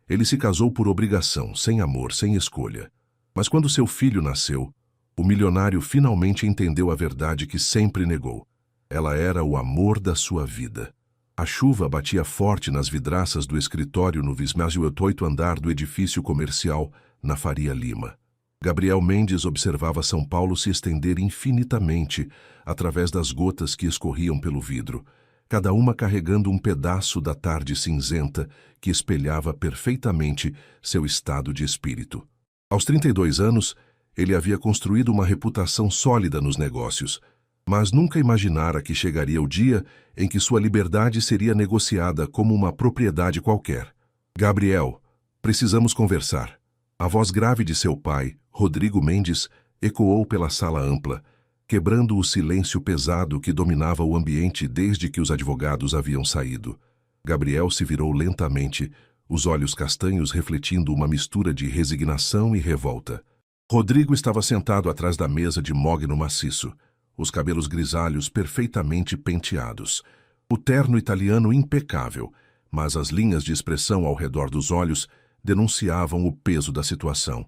Ele se casou por obrigação, sem amor, sem escolha. Mas quando seu filho nasceu, o milionário finalmente entendeu a verdade que sempre negou. Ela era o amor da sua vida. A chuva batia forte nas vidraças do escritório no 28º andar do edifício comercial, na Faria Lima. Gabriel Mendes observava São Paulo se estender infinitamente através das gotas que escorriam pelo vidro, cada uma carregando um pedaço da tarde cinzenta que espelhava perfeitamente seu estado de espírito. Aos 32 anos, ele havia construído uma reputação sólida nos negócios, mas nunca imaginara que chegaria o dia em que sua liberdade seria negociada como uma propriedade qualquer. Gabriel, precisamos conversar. A voz grave de seu pai, Rodrigo Mendes, ecoou pela sala ampla, quebrando o silêncio pesado que dominava o ambiente desde que os advogados haviam saído. Gabriel se virou lentamente, os olhos castanhos refletindo uma mistura de resignação e revolta. Rodrigo estava sentado atrás da mesa de mogno maciço, os cabelos grisalhos perfeitamente penteados, o terno italiano impecável, mas as linhas de expressão ao redor dos olhos denunciavam o peso da situação.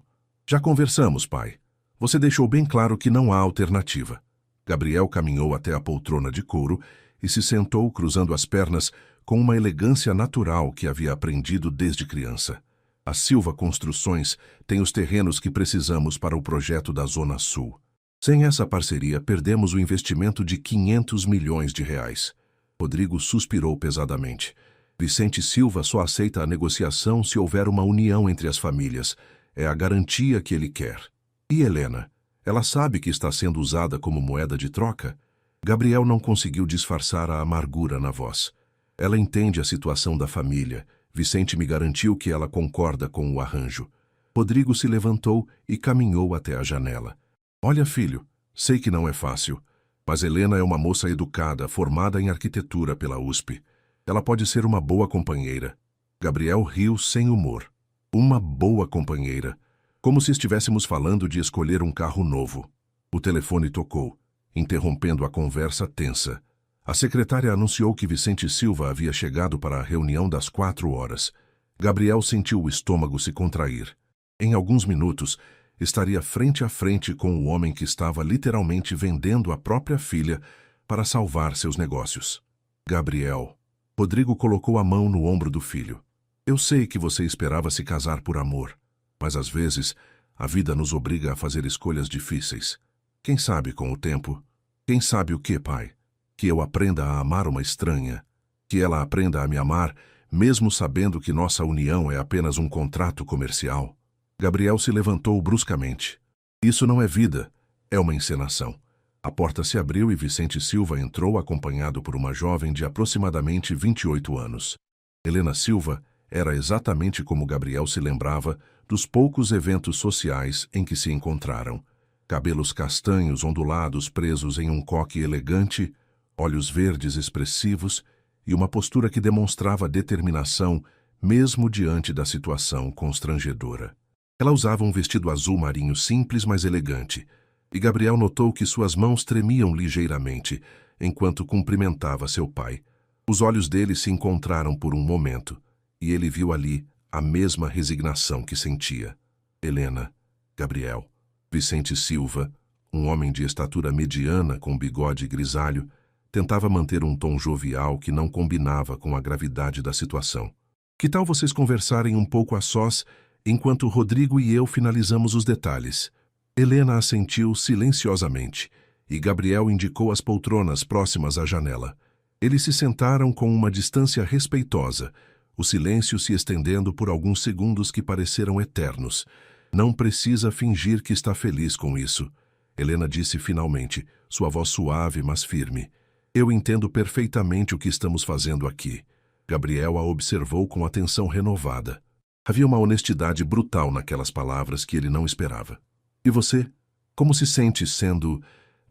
Já conversamos, pai. Você deixou bem claro que não há alternativa. Gabriel caminhou até a poltrona de couro e se sentou cruzando as pernas com uma elegância natural que havia aprendido desde criança. A Silva Construções tem os terrenos que precisamos para o projeto da Zona Sul. Sem essa parceria, perdemos o investimento de 500 milhões de reais. Rodrigo suspirou pesadamente. Vicente Silva só aceita a negociação se houver uma união entre as famílias. É a garantia que ele quer. E Helena? Ela sabe que está sendo usada como moeda de troca? Gabriel não conseguiu disfarçar a amargura na voz. Ela entende a situação da família. Vicente me garantiu que ela concorda com o arranjo. Rodrigo se levantou e caminhou até a janela. Olha, filho, sei que não é fácil, mas Helena é uma moça educada, formada em arquitetura pela USP. Ela pode ser uma boa companheira. Gabriel riu sem humor. Uma boa companheira. Como se estivéssemos falando de escolher um carro novo. O telefone tocou, interrompendo a conversa tensa. A secretária anunciou que Vicente Silva havia chegado para a reunião das 4 horas. Gabriel sentiu o estômago se contrair. Em alguns minutos, estaria frente a frente com o homem que estava literalmente vendendo a própria filha para salvar seus negócios. Gabriel. Rodrigo colocou a mão no ombro do filho. Eu sei que você esperava se casar por amor, mas às vezes a vida nos obriga a fazer escolhas difíceis. Quem sabe com o tempo? Quem sabe o que, pai? Que eu aprenda a amar uma estranha. Que ela aprenda a me amar, mesmo sabendo que nossa união é apenas um contrato comercial. Gabriel se levantou bruscamente. Isso não é vida, é uma encenação. A porta se abriu e Vicente Silva entrou acompanhado por uma jovem de aproximadamente 28 anos. Helena Silva era exatamente como Gabriel se lembrava dos poucos eventos sociais em que se encontraram. Cabelos castanhos ondulados presos em um coque elegante, olhos verdes expressivos e uma postura que demonstrava determinação mesmo diante da situação constrangedora. Ela usava um vestido azul marinho simples, mas elegante, e Gabriel notou que suas mãos tremiam ligeiramente enquanto cumprimentava seu pai. Os olhos dele se encontraram por um momento, e ele viu ali a mesma resignação que sentia. Helena, Gabriel, Vicente Silva, um homem de estatura mediana com bigode grisalho, tentava manter um tom jovial que não combinava com a gravidade da situação. Que tal vocês conversarem um pouco a sós enquanto Rodrigo e eu finalizamos os detalhes? Helena assentiu silenciosamente, e Gabriel indicou as poltronas próximas à janela. Eles se sentaram com uma distância respeitosa, o silêncio se estendendo por alguns segundos que pareceram eternos. Não precisa fingir que está feliz com isso, Helena disse finalmente, sua voz suave, mas firme. Eu entendo perfeitamente o que estamos fazendo aqui. Gabriel a observou com atenção renovada. Havia uma honestidade brutal naquelas palavras que ele não esperava. E você? Como se sente sendo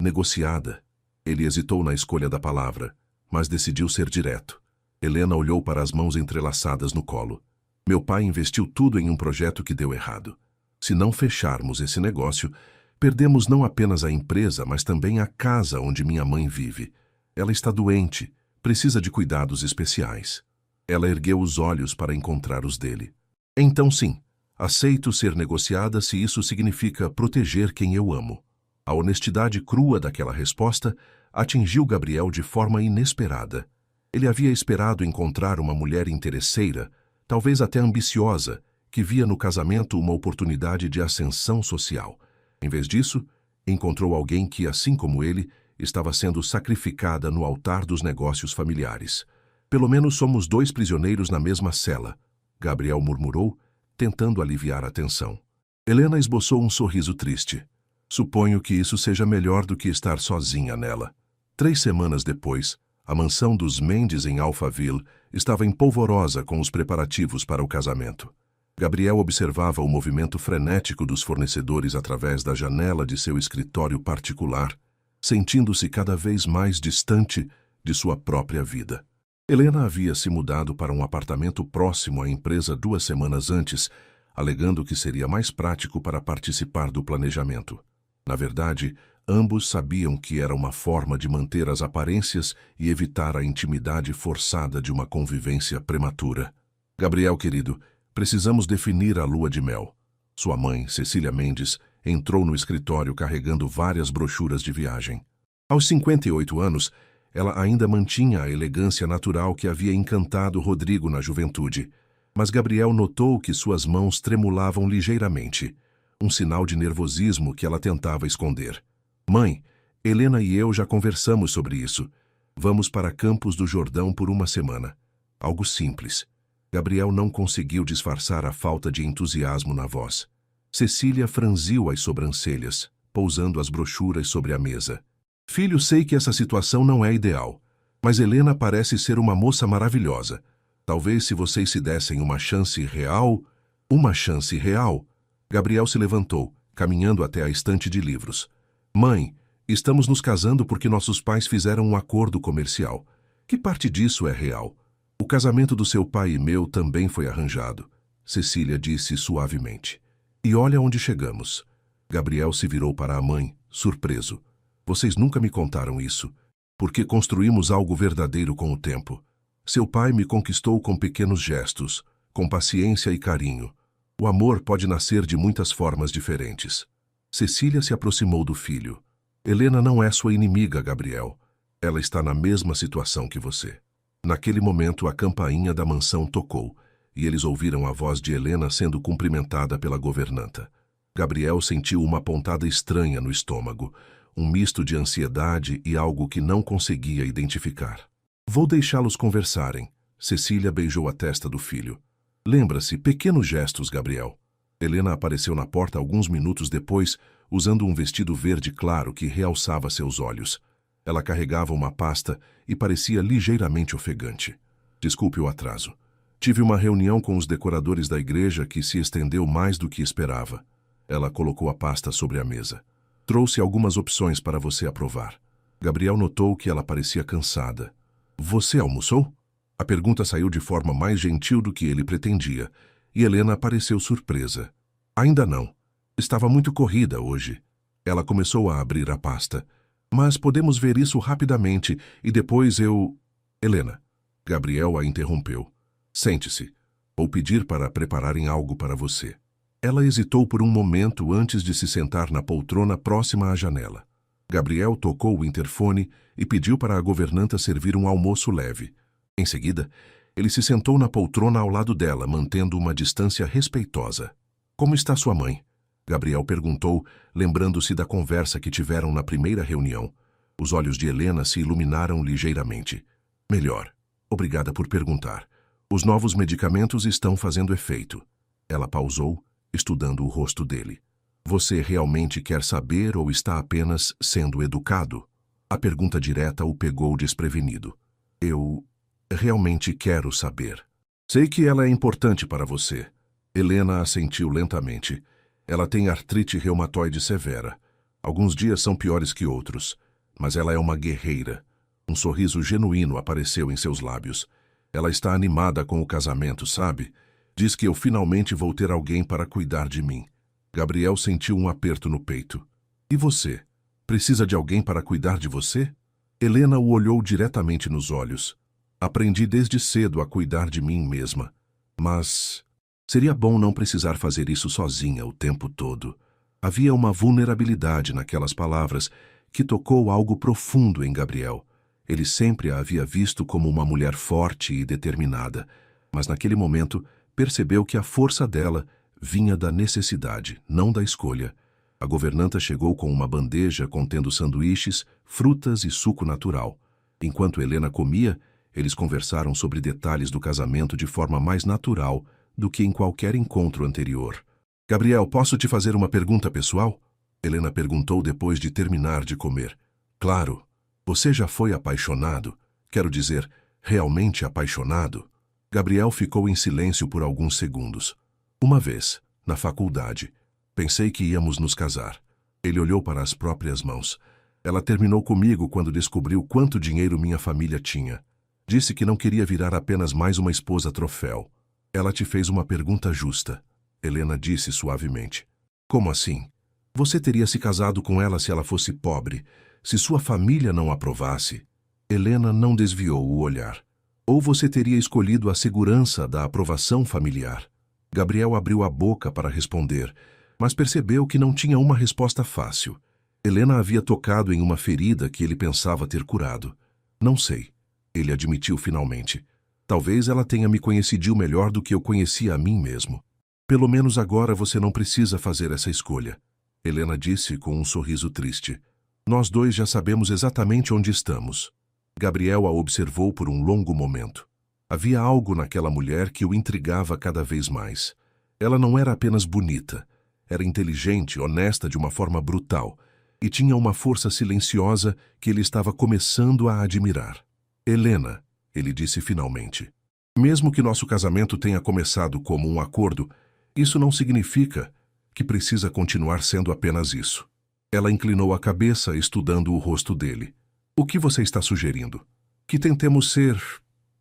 negociada? Ele hesitou na escolha da palavra, mas decidiu ser direto. Helena olhou para as mãos entrelaçadas no colo. Meu pai investiu tudo em um projeto que deu errado. Se não fecharmos esse negócio, perdemos não apenas a empresa, mas também a casa onde minha mãe vive. Ela está doente, precisa de cuidados especiais. Ela ergueu os olhos para encontrar os dele. Então sim, aceito ser negociada se isso significa proteger quem eu amo. A honestidade crua daquela resposta atingiu Gabriel de forma inesperada. Ele havia esperado encontrar uma mulher interesseira, talvez até ambiciosa, que via no casamento uma oportunidade de ascensão social. Em vez disso, encontrou alguém que, assim como ele, estava sendo sacrificada no altar dos negócios familiares. Pelo menos somos dois prisioneiros na mesma cela, Gabriel murmurou, tentando aliviar a tensão. Helena esboçou um sorriso triste. Suponho que isso seja melhor do que estar sozinha nela. 3 semanas depois, a mansão dos Mendes em Alphaville estava empolvorosa com os preparativos para o casamento. Gabriel observava o movimento frenético dos fornecedores através da janela de seu escritório particular, sentindo-se cada vez mais distante de sua própria vida. Helena havia se mudado para um apartamento próximo à empresa 2 semanas antes, alegando que seria mais prático para participar do planejamento. Na verdade, ambos sabiam que era uma forma de manter as aparências e evitar a intimidade forçada de uma convivência prematura. Gabriel, querido, precisamos definir a lua de mel. Sua mãe, Cecília Mendes, entrou no escritório carregando várias brochuras de viagem. Aos 58 anos, ela ainda mantinha a elegância natural que havia encantado Rodrigo na juventude, mas Gabriel notou que suas mãos tremulavam ligeiramente, um sinal de nervosismo que ela tentava esconder. Mãe, Helena e eu já conversamos sobre isso. Vamos para Campos do Jordão por 1 semana. Algo simples. Gabriel não conseguiu disfarçar a falta de entusiasmo na voz. Cecília franziu as sobrancelhas, pousando as brochuras sobre a mesa. Filho, sei que essa situação não é ideal, mas Helena parece ser uma moça maravilhosa. Talvez se vocês se dessem uma chance real... Uma chance real? Gabriel se levantou, caminhando até a estante de livros. Mãe, estamos nos casando porque nossos pais fizeram um acordo comercial. Que parte disso é real? O casamento do seu pai e meu também foi arranjado, Cecília disse suavemente. E olha onde chegamos. Gabriel se virou para a mãe, surpreso. Vocês nunca me contaram isso, porque construímos algo verdadeiro com o tempo. Seu pai me conquistou com pequenos gestos, com paciência e carinho. O amor pode nascer de muitas formas diferentes. Cecília se aproximou do filho. Helena não é sua inimiga, Gabriel. Ela está na mesma situação que você. Naquele momento, a campainha da mansão tocou, e eles ouviram a voz de Helena sendo cumprimentada pela governanta. Gabriel sentiu uma pontada estranha no estômago, um misto de ansiedade e algo que não conseguia identificar. Vou deixá-los conversarem. Cecília beijou a testa do filho. Lembra-se, pequenos gestos, Gabriel. Helena apareceu na porta alguns minutos depois, usando um vestido verde claro que realçava seus olhos. Ela carregava uma pasta e parecia ligeiramente ofegante. Desculpe o atraso. Tive uma reunião com os decoradores da igreja que se estendeu mais do que esperava. Ela colocou a pasta sobre a mesa. Trouxe algumas opções para você aprovar. Gabriel notou que ela parecia cansada. Você almoçou? A pergunta saiu de forma mais gentil do que ele pretendia, e Helena pareceu surpresa. Ainda não. Estava muito corrida hoje. Ela começou a abrir a pasta. Mas podemos ver isso rapidamente e depois eu... Helena. Gabriel a interrompeu. Sente-se. Vou pedir para prepararem algo para você. Ela hesitou por um momento antes de se sentar na poltrona próxima à janela. Gabriel tocou o interfone e pediu para a governanta servir um almoço leve. Em seguida, ele se sentou na poltrona ao lado dela, mantendo uma distância respeitosa. Como está sua mãe? Gabriel perguntou, lembrando-se da conversa que tiveram na primeira reunião. Os olhos de Helena se iluminaram ligeiramente. Melhor. Obrigada por perguntar. Os novos medicamentos estão fazendo efeito. Ela pausou, estudando o rosto dele. Você realmente quer saber ou está apenas sendo educado? A pergunta direta o pegou desprevenido. Eu realmente quero saber. Sei que ela é importante para você. Helena assentiu lentamente. Ela tem artrite reumatoide severa. Alguns dias são piores que outros, mas ela é uma guerreira. Um sorriso genuíno apareceu em seus lábios. Ela está animada com o casamento, sabe? Diz que eu finalmente vou ter alguém para cuidar de mim. Gabriel sentiu um aperto no peito. E você? Precisa de alguém para cuidar de você? Helena o olhou diretamente nos olhos. Aprendi desde cedo a cuidar de mim mesma. Mas Seria bom não precisar fazer isso sozinha o tempo todo. Havia uma vulnerabilidade naquelas palavras que tocou algo profundo em Gabriel. Ele sempre a havia visto como uma mulher forte e determinada, mas naquele momento percebeu que a força dela vinha da necessidade, não da escolha. A governanta chegou com uma bandeja contendo sanduíches, frutas e suco natural. Enquanto Helena comia, eles conversaram sobre detalhes do casamento de forma mais natural do que em qualquer encontro anterior. Gabriel, posso te fazer uma pergunta pessoal? Helena perguntou depois de terminar de comer. Claro. Você já foi apaixonado? Quero dizer, realmente apaixonado? Gabriel ficou em silêncio por alguns segundos. Uma vez, na faculdade, pensei que íamos nos casar. Ele olhou para as próprias mãos. Ela terminou comigo quando descobriu quanto dinheiro minha família tinha. Disse que não queria virar apenas mais uma esposa troféu. Ela te fez uma pergunta justa. Helena disse suavemente. Como assim? Você teria se casado com ela se ela fosse pobre, se sua família não aprovasse? Helena não desviou o olhar. Ou você teria escolhido a segurança da aprovação familiar? Gabriel abriu a boca para responder, mas percebeu que não tinha uma resposta fácil. Helena havia tocado em uma ferida que ele pensava ter curado. Não sei, ele admitiu finalmente. Talvez ela tenha me conhecido melhor do que eu conhecia a mim mesmo. Pelo menos agora você não precisa fazer essa escolha. Helena disse com um sorriso triste. Nós dois já sabemos exatamente onde estamos. Gabriel a observou por um longo momento. Havia algo naquela mulher que o intrigava cada vez mais. Ela não era apenas bonita. Era inteligente, honesta de uma forma brutal, e tinha uma força silenciosa que ele estava começando a admirar. Helena, ele disse finalmente. Mesmo que nosso casamento tenha começado como um acordo, isso não significa que precisa continuar sendo apenas isso. Ela inclinou a cabeça, estudando o rosto dele. O que você está sugerindo? Que tentemos ser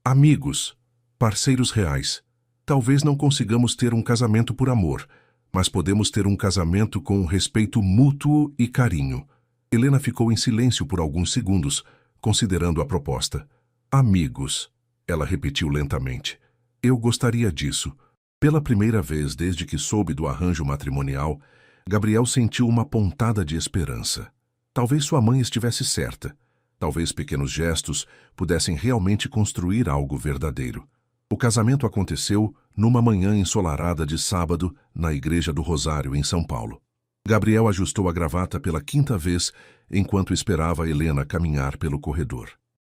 amigos, parceiros reais. Talvez não consigamos ter um casamento por amor, mas podemos ter um casamento com respeito mútuo e carinho. Helena ficou em silêncio por alguns segundos, considerando a proposta. Amigos, ela repetiu lentamente. Eu gostaria disso. Pela primeira vez desde que soube do arranjo matrimonial, Gabriel sentiu uma pontada de esperança. Talvez sua mãe estivesse certa. Talvez pequenos gestos pudessem realmente construir algo verdadeiro. O casamento aconteceu numa manhã ensolarada de sábado na Igreja do Rosário, em São Paulo. Gabriel ajustou a gravata pela 5ª vez enquanto esperava Helena caminhar pelo corredor.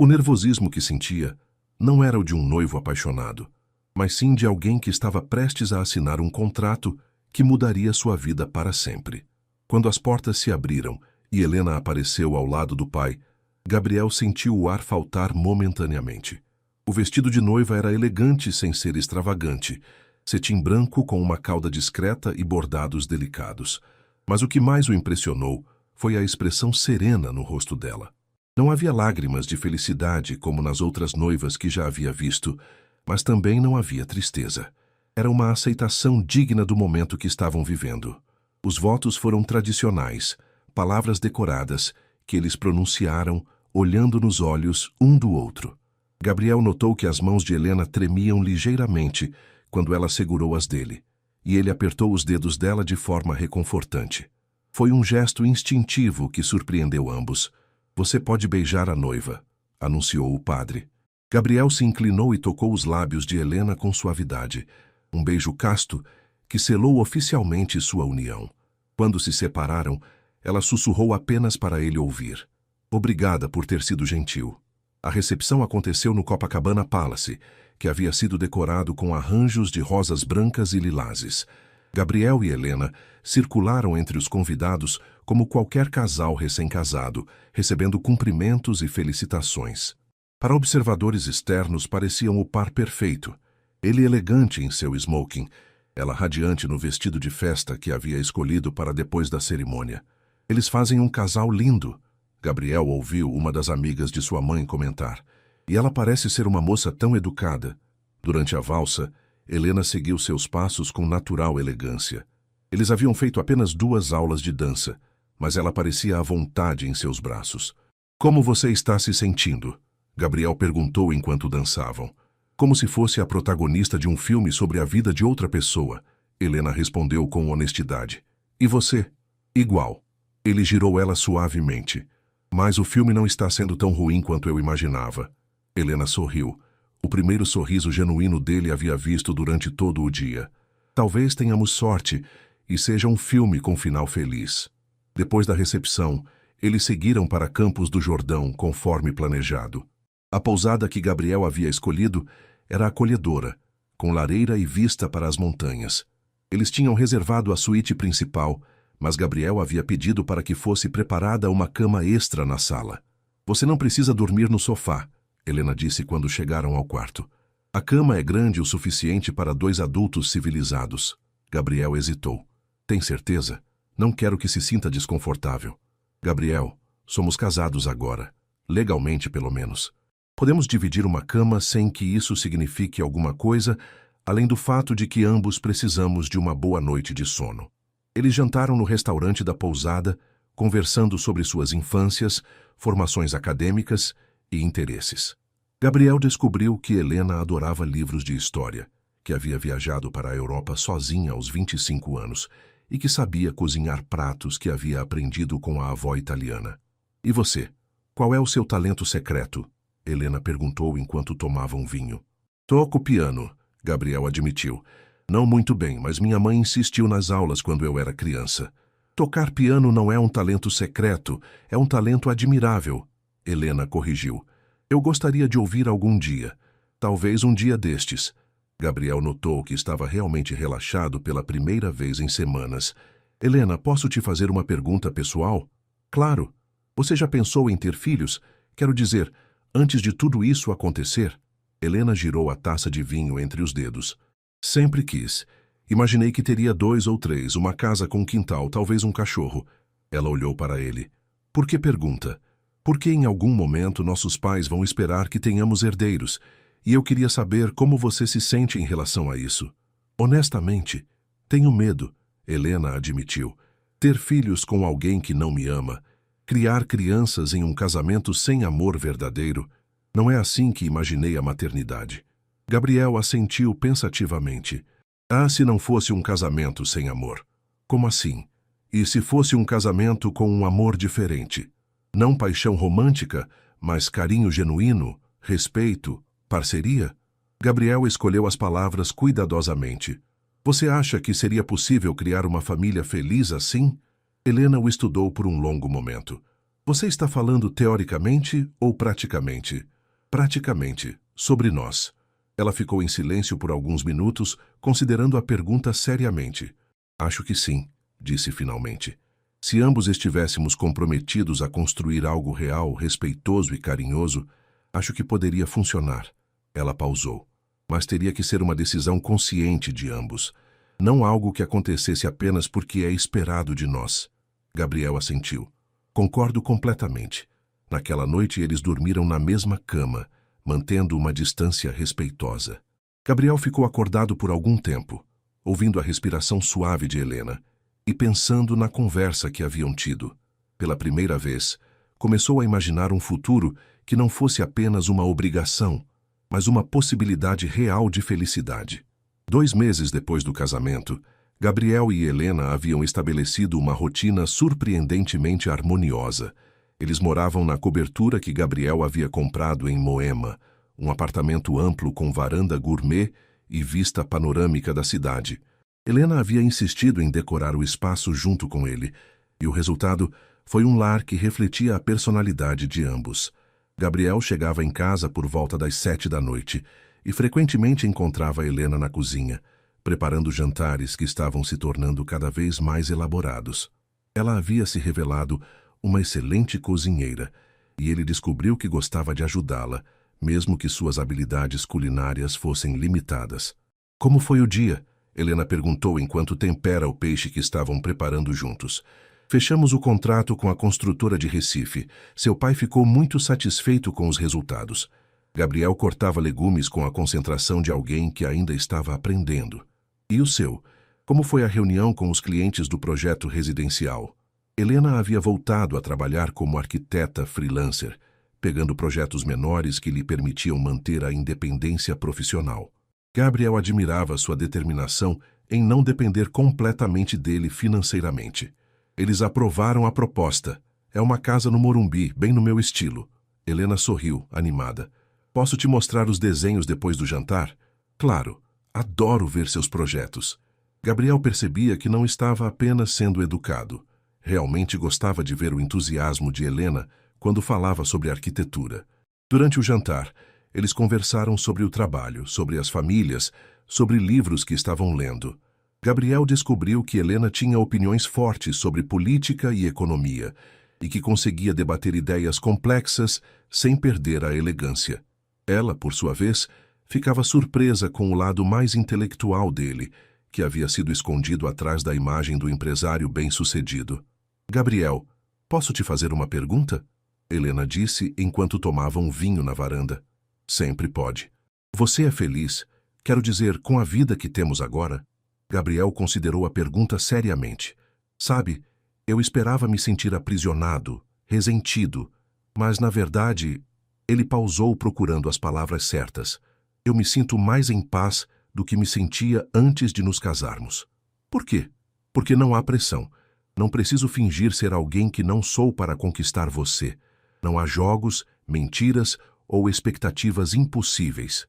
O nervosismo que sentia não era o de um noivo apaixonado, mas sim de alguém que estava prestes a assinar um contrato que mudaria sua vida para sempre. Quando as portas se abriram e Helena apareceu ao lado do pai, Gabriel sentiu o ar faltar momentaneamente. O vestido de noiva era elegante sem ser extravagante, cetim branco com uma cauda discreta e bordados delicados. Mas o que mais o impressionou foi a expressão serena no rosto dela. Não havia lágrimas de felicidade como nas outras noivas que já havia visto, mas também não havia tristeza. Era uma aceitação digna do momento que estavam vivendo. Os votos foram tradicionais, palavras decoradas, que eles pronunciaram, olhando nos olhos um do outro. Gabriel notou que as mãos de Helena tremiam ligeiramente quando ela segurou as dele, e ele apertou os dedos dela de forma reconfortante. Foi um gesto instintivo que surpreendeu ambos. Você pode beijar a noiva, anunciou o padre. Gabriel se inclinou e tocou os lábios de Helena com suavidade, um beijo casto que selou oficialmente sua união. Quando se separaram, ela sussurrou apenas para ele ouvir. Obrigada por ter sido gentil. A recepção aconteceu no Copacabana Palace, que havia sido decorado com arranjos de rosas brancas e lilazes. Gabriel e Helena circularam entre os convidados como qualquer casal recém-casado, recebendo cumprimentos e felicitações. Para observadores externos pareciam o par perfeito. Ele elegante em seu smoking, ela radiante no vestido de festa que havia escolhido para depois da cerimônia. Eles fazem um casal lindo, Gabriel ouviu uma das amigas de sua mãe comentar. E ela parece ser uma moça tão educada. Durante a valsa, Helena seguiu seus passos com natural elegância. Eles haviam feito apenas 2 aulas de dança, mas ela parecia à vontade em seus braços. Como você está se sentindo? Gabriel perguntou enquanto dançavam. Como se fosse a protagonista de um filme sobre a vida de outra pessoa. Helena respondeu com honestidade. E você? Igual. Ele girou ela suavemente. Mas o filme não está sendo tão ruim quanto eu imaginava. Helena sorriu. O primeiro sorriso genuíno dele havia visto durante todo o dia. Talvez tenhamos sorte e seja um filme com final feliz. Depois da recepção, eles seguiram para Campos do Jordão, conforme planejado. A pousada que Gabriel havia escolhido era acolhedora, com lareira e vista para as montanhas. Eles tinham reservado a suíte principal, mas Gabriel havia pedido para que fosse preparada uma cama extra na sala. Você não precisa dormir no sofá, Helena disse quando chegaram ao quarto. A cama é grande o suficiente para 2 adultos civilizados. Gabriel hesitou. Tem certeza? Não quero que se sinta desconfortável. Gabriel, somos casados agora. Legalmente, pelo menos. Podemos dividir uma cama sem que isso signifique alguma coisa, além do fato de que ambos precisamos de uma boa noite de sono. Eles jantaram no restaurante da pousada, conversando sobre suas infâncias, formações acadêmicas e interesses. Gabriel descobriu que Helena adorava livros de história, que havia viajado para a Europa sozinha aos 25 anos e que sabia cozinhar pratos que havia aprendido com a avó italiana. E você? Qual é o seu talento secreto? Helena perguntou enquanto tomavam vinho. Toco piano, Gabriel admitiu. Não muito bem, mas minha mãe insistiu nas aulas quando eu era criança. Tocar piano não é um talento secreto, é um talento admirável, Helena corrigiu. Eu gostaria de ouvir algum dia. Talvez um dia destes. Gabriel notou que estava realmente relaxado pela primeira vez em semanas. Helena, posso te fazer uma pergunta pessoal? Claro. Você já pensou em ter filhos? Quero dizer, antes de tudo isso acontecer? Helena girou a taça de vinho entre os dedos. Sempre quis. Imaginei que teria 2 ou 3, uma casa com quintal, talvez um cachorro. Ela olhou para ele. Por que pergunta? Porque em algum momento nossos pais vão esperar que tenhamos herdeiros, e eu queria saber como você se sente em relação a isso. Honestamente, tenho medo, Helena admitiu. Ter filhos com alguém que não me ama, criar crianças em um casamento sem amor verdadeiro, não é assim que imaginei a maternidade. Gabriel assentiu pensativamente. Ah, se não fosse um casamento sem amor. Como assim? E se fosse um casamento com um amor diferente? Não paixão romântica, mas carinho genuíno, respeito, parceria? Gabriel escolheu as palavras cuidadosamente. Você acha que seria possível criar uma família feliz assim? Helena o estudou por um longo momento. Você está falando teoricamente ou praticamente? Praticamente, sobre nós. Ela ficou em silêncio por alguns minutos, considerando a pergunta seriamente. Acho que sim, disse finalmente. Se ambos estivéssemos comprometidos a construir algo real, respeitoso e carinhoso, acho que poderia funcionar. Ela pausou. Mas teria que ser uma decisão consciente de ambos. Não algo que acontecesse apenas porque é esperado de nós. Gabriel assentiu. Concordo completamente. Naquela noite eles dormiram na mesma cama, mantendo uma distância respeitosa. Gabriel ficou acordado por algum tempo, ouvindo a respiração suave de Helena e pensando na conversa que haviam tido. Pela primeira vez, começou a imaginar um futuro que não fosse apenas uma obrigação, mas uma possibilidade real de felicidade. 2 meses depois do casamento, Gabriel e Helena haviam estabelecido uma rotina surpreendentemente harmoniosa. Eles moravam na cobertura que Gabriel havia comprado em Moema, um apartamento amplo com varanda gourmet e vista panorâmica da cidade. Helena havia insistido em decorar o espaço junto com ele, e o resultado foi um lar que refletia a personalidade de ambos. Gabriel chegava em casa por volta das 7 da noite e frequentemente encontrava Helena na cozinha, preparando jantares que estavam se tornando cada vez mais elaborados. Ela havia se revelado uma excelente cozinheira, e ele descobriu que gostava de ajudá-la, mesmo que suas habilidades culinárias fossem limitadas. Como foi o dia? Helena perguntou enquanto tempera o peixe que estavam preparando juntos. Fechamos o contrato com a construtora de Recife. Seu pai ficou muito satisfeito com os resultados. Gabriel cortava legumes com a concentração de alguém que ainda estava aprendendo. E o seu? Como foi a reunião com os clientes do projeto residencial? Helena havia voltado a trabalhar como arquiteta freelancer, pegando projetos menores que lhe permitiam manter a independência profissional. Gabriel admirava sua determinação em não depender completamente dele financeiramente. Eles aprovaram a proposta. É uma casa no Morumbi, bem no meu estilo. Helena sorriu, animada. Posso te mostrar os desenhos depois do jantar? Claro, adoro ver seus projetos. Gabriel percebia que não estava apenas sendo educado. Realmente gostava de ver o entusiasmo de Helena quando falava sobre arquitetura. Durante o jantar, eles conversaram sobre o trabalho, sobre as famílias, sobre livros que estavam lendo. Gabriel descobriu que Helena tinha opiniões fortes sobre política e economia e que conseguia debater ideias complexas sem perder a elegância. Ela, por sua vez, ficava surpresa com o lado mais intelectual dele, que havia sido escondido atrás da imagem do empresário bem-sucedido. Gabriel, posso te fazer uma pergunta? Helena disse enquanto tomavam vinho na varanda. Sempre pode. Você é feliz? Quero dizer, com a vida que temos agora? Gabriel considerou a pergunta seriamente. Sabe, eu esperava me sentir aprisionado, ressentido, mas, na verdade, ele pausou procurando as palavras certas. Eu me sinto mais em paz do que me sentia antes de nos casarmos. Por quê? Porque não há pressão. Não preciso fingir ser alguém que não sou para conquistar você. Não há jogos, mentiras ou expectativas impossíveis.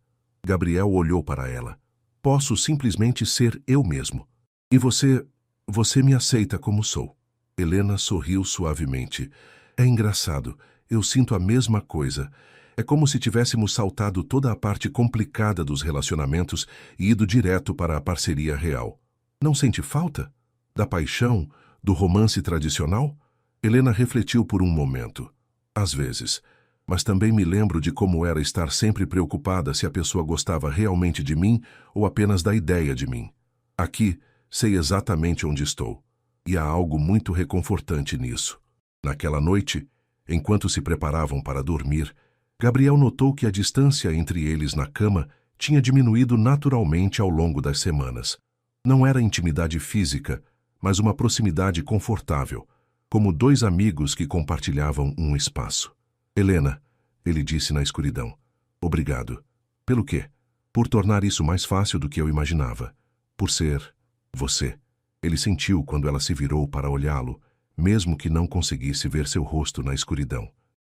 Gabriel olhou para ela. Posso simplesmente ser eu mesmo. E você me aceita como sou. Helena sorriu suavemente. É engraçado, eu sinto a mesma coisa. É como se tivéssemos saltado toda a parte complicada dos relacionamentos e ido direto para a parceria real. Não sente falta? Da paixão? Do romance tradicional? Helena refletiu por um momento. Às vezes. Mas também me lembro de como era estar sempre preocupada se a pessoa gostava realmente de mim ou apenas da ideia de mim. Aqui, sei exatamente onde estou. E há algo muito reconfortante nisso. Naquela noite, enquanto se preparavam para dormir, Gabriel notou que a distância entre eles na cama tinha diminuído naturalmente ao longo das semanas. Não era intimidade física, mas uma proximidade confortável, como dois amigos que compartilhavam um espaço. Helena, ele disse na escuridão. Obrigado. Pelo quê? Por tornar isso mais fácil do que eu imaginava. Por ser você. Ele sentiu quando ela se virou para olhá-lo, mesmo que não conseguisse ver seu rosto na escuridão.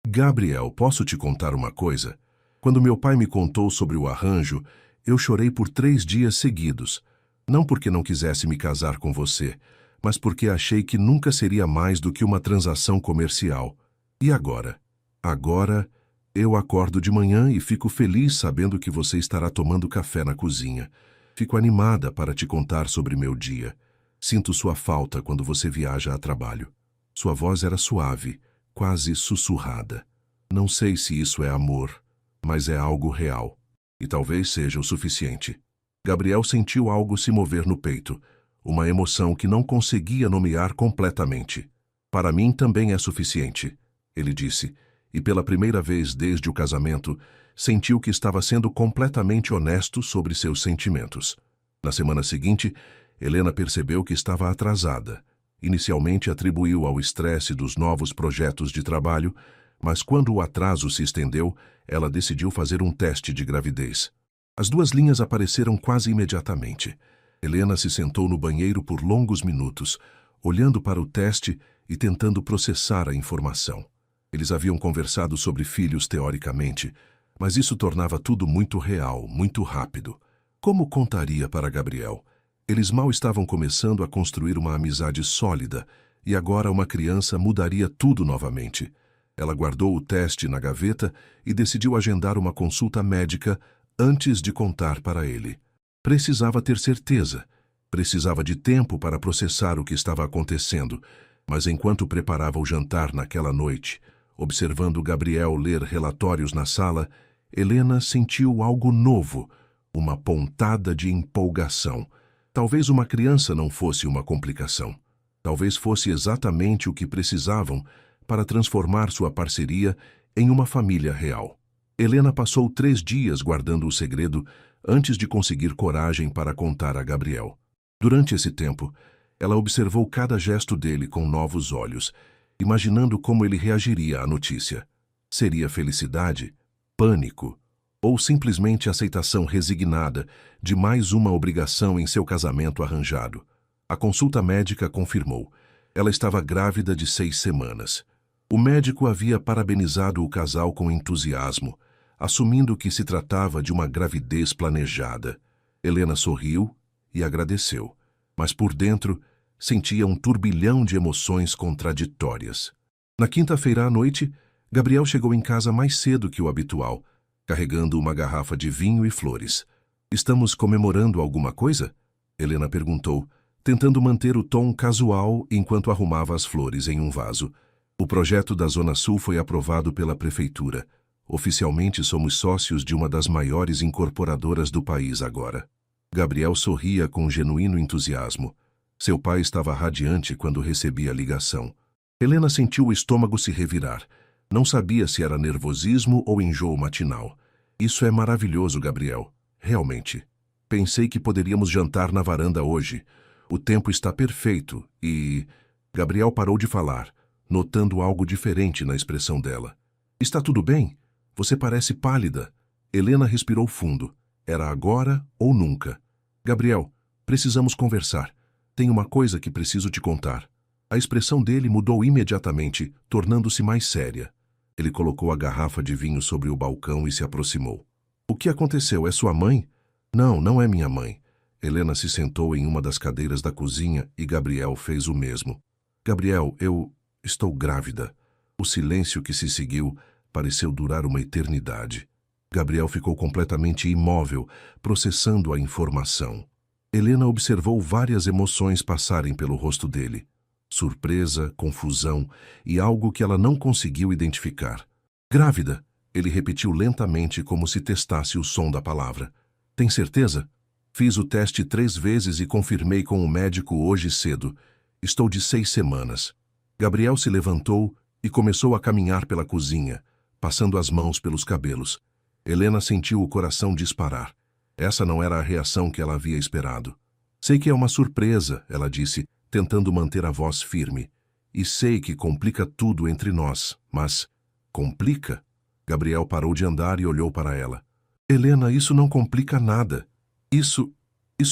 Gabriel, posso te contar uma coisa? Quando meu pai me contou sobre o arranjo, eu chorei por 3 dias seguidos. Não porque não quisesse me casar com você, mas porque achei que nunca seria mais do que uma transação comercial. E agora? Agora, eu acordo de manhã e fico feliz sabendo que você estará tomando café na cozinha. Fico animada para te contar sobre meu dia. Sinto sua falta quando você viaja a trabalho. Sua voz era suave, quase sussurrada. Não sei se isso é amor, mas é algo real. E talvez seja o suficiente. Gabriel sentiu algo se mover no peito, uma emoção que não conseguia nomear completamente. Para mim também é suficiente, ele disse, e pela primeira vez desde o casamento, sentiu que estava sendo completamente honesto sobre seus sentimentos. Na semana seguinte, Helena percebeu que estava atrasada. Inicialmente atribuiu ao estresse dos novos projetos de trabalho, mas quando o atraso se estendeu, ela decidiu fazer um teste de gravidez. As 2 linhas apareceram quase imediatamente. Helena se sentou no banheiro por longos minutos, olhando para o teste e tentando processar a informação. Eles haviam conversado sobre filhos teoricamente, mas isso tornava tudo muito real, muito rápido. Como contaria para Gabriel? Eles mal estavam começando a construir uma amizade sólida, e agora uma criança mudaria tudo novamente. Ela guardou o teste na gaveta e decidiu agendar uma consulta médica antes de contar para ele. Precisava ter certeza. Precisava de tempo para processar o que estava acontecendo, mas enquanto preparava o jantar naquela noite, observando Gabriel ler relatórios na sala, Helena sentiu algo novo, uma pontada de empolgação. Talvez uma criança não fosse uma complicação. Talvez fosse exatamente o que precisavam para transformar sua parceria em uma família real. Helena passou 3 dias guardando o segredo antes de conseguir coragem para contar a Gabriel. Durante esse tempo, ela observou cada gesto dele com novos olhos, imaginando como ele reagiria à notícia. Seria felicidade? Pânico? Ou simplesmente aceitação resignada de mais uma obrigação em seu casamento arranjado? A consulta médica confirmou. Ela estava grávida de 6 semanas. O médico havia parabenizado o casal com entusiasmo, assumindo que se tratava de uma gravidez planejada. Helena sorriu e agradeceu, mas por dentro sentia um turbilhão de emoções contraditórias. Na quinta-feira à noite, Gabriel chegou em casa mais cedo que o habitual, carregando uma garrafa de vinho e flores. "Estamos comemorando alguma coisa?" Helena perguntou, tentando manter o tom casual enquanto arrumava as flores em um vaso. "O projeto da Zona Sul foi aprovado pela prefeitura. Oficialmente somos sócios de uma das maiores incorporadoras do país agora." Gabriel sorria com genuíno entusiasmo. Seu pai estava radiante quando recebia a ligação. Helena sentiu o estômago se revirar. Não sabia se era nervosismo ou enjoo matinal. "Isso é maravilhoso, Gabriel. Realmente. Pensei que poderíamos jantar na varanda hoje. O tempo está perfeito e..." Gabriel parou de falar, notando algo diferente na expressão dela. "Está tudo bem? Você parece pálida." Helena respirou fundo. Era agora ou nunca. "Gabriel, precisamos conversar. Tem uma coisa que preciso te contar." A expressão dele mudou imediatamente, tornando-se mais séria. Ele colocou a garrafa de vinho sobre o balcão e se aproximou. "O que aconteceu? É sua mãe?" "Não, não é minha mãe." Helena se sentou em uma das cadeiras da cozinha e Gabriel fez o mesmo. "Gabriel, eu estou grávida." O silêncio que se seguiu pareceu durar uma eternidade. Gabriel ficou completamente imóvel, processando a informação. Helena observou várias emoções passarem pelo rosto dele. Surpresa, confusão e algo que ela não conseguiu identificar. "Grávida?" Ele repetiu lentamente como se testasse o som da palavra. "Tem certeza?" "Fiz o teste 3 vezes e confirmei com o médico hoje cedo. Estou de 6 semanas." Gabriel se levantou e começou a caminhar pela cozinha, passando as mãos pelos cabelos. Helena sentiu o coração disparar. Essa não era a reação que ela havia esperado. "Sei que é uma surpresa," ela disse, tentando manter a voz firme. "E sei que complica tudo entre nós, mas..." "Complica?" Gabriel parou de andar e olhou para ela. "Helena, isso não complica nada. Isso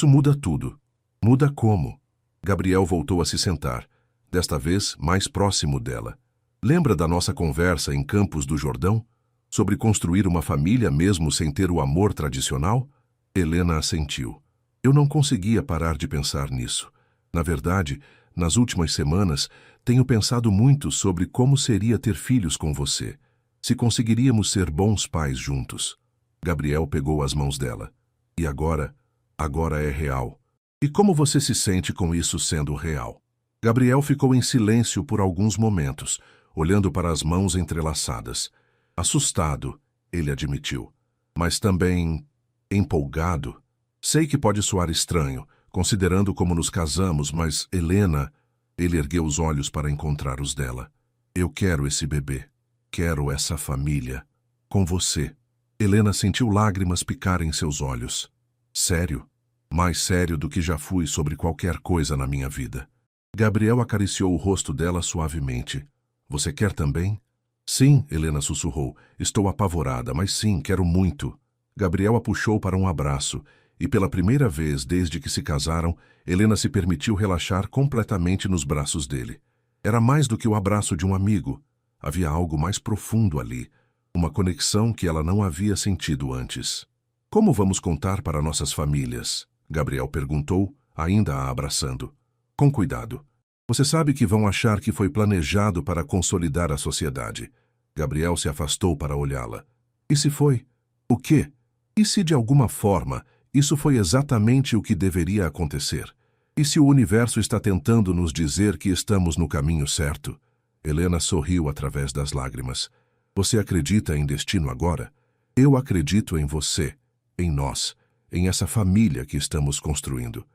muda tudo." "Muda como?" Gabriel voltou a se sentar, desta vez mais próximo dela. "Lembra da nossa conversa em Campos do Jordão? Sobre construir uma família mesmo sem ter o amor tradicional?" Helena assentiu. "Eu não conseguia parar de pensar nisso. Na verdade, nas últimas semanas, tenho pensado muito sobre como seria ter filhos com você. Se conseguiríamos ser bons pais juntos." Gabriel pegou as mãos dela. "E agora? Agora é real." "E como você se sente com isso sendo real?" Gabriel ficou em silêncio por alguns momentos, olhando para as mãos entrelaçadas. "Assustado," ele admitiu, "mas também empolgado. Sei que pode soar estranho, considerando como nos casamos, mas, Helena..." Ele ergueu os olhos para encontrar os dela. "Eu quero esse bebê. Quero essa família. Com você." Helena sentiu lágrimas picarem em seus olhos. "Sério? Mais sério do que já fui sobre qualquer coisa na minha vida." Gabriel acariciou o rosto dela suavemente. "Você quer também?" "Sim," Helena sussurrou. "Estou apavorada, mas sim, quero muito." Gabriel a puxou para um abraço, e pela primeira vez desde que se casaram, Helena se permitiu relaxar completamente nos braços dele. Era mais do que o abraço de um amigo. Havia algo mais profundo ali, uma conexão que ela não havia sentido antes. "Como vamos contar para nossas famílias?" Gabriel perguntou, ainda a abraçando. "Com cuidado. Você sabe que vão achar que foi planejado para consolidar a sociedade." Gabriel se afastou para olhá-la. "E se foi? O quê? E se de alguma forma isso foi exatamente o que deveria acontecer? E se o universo está tentando nos dizer que estamos no caminho certo?" Helena sorriu através das lágrimas. "Você acredita em destino agora? Eu acredito em você, em nós, em essa família que estamos construindo."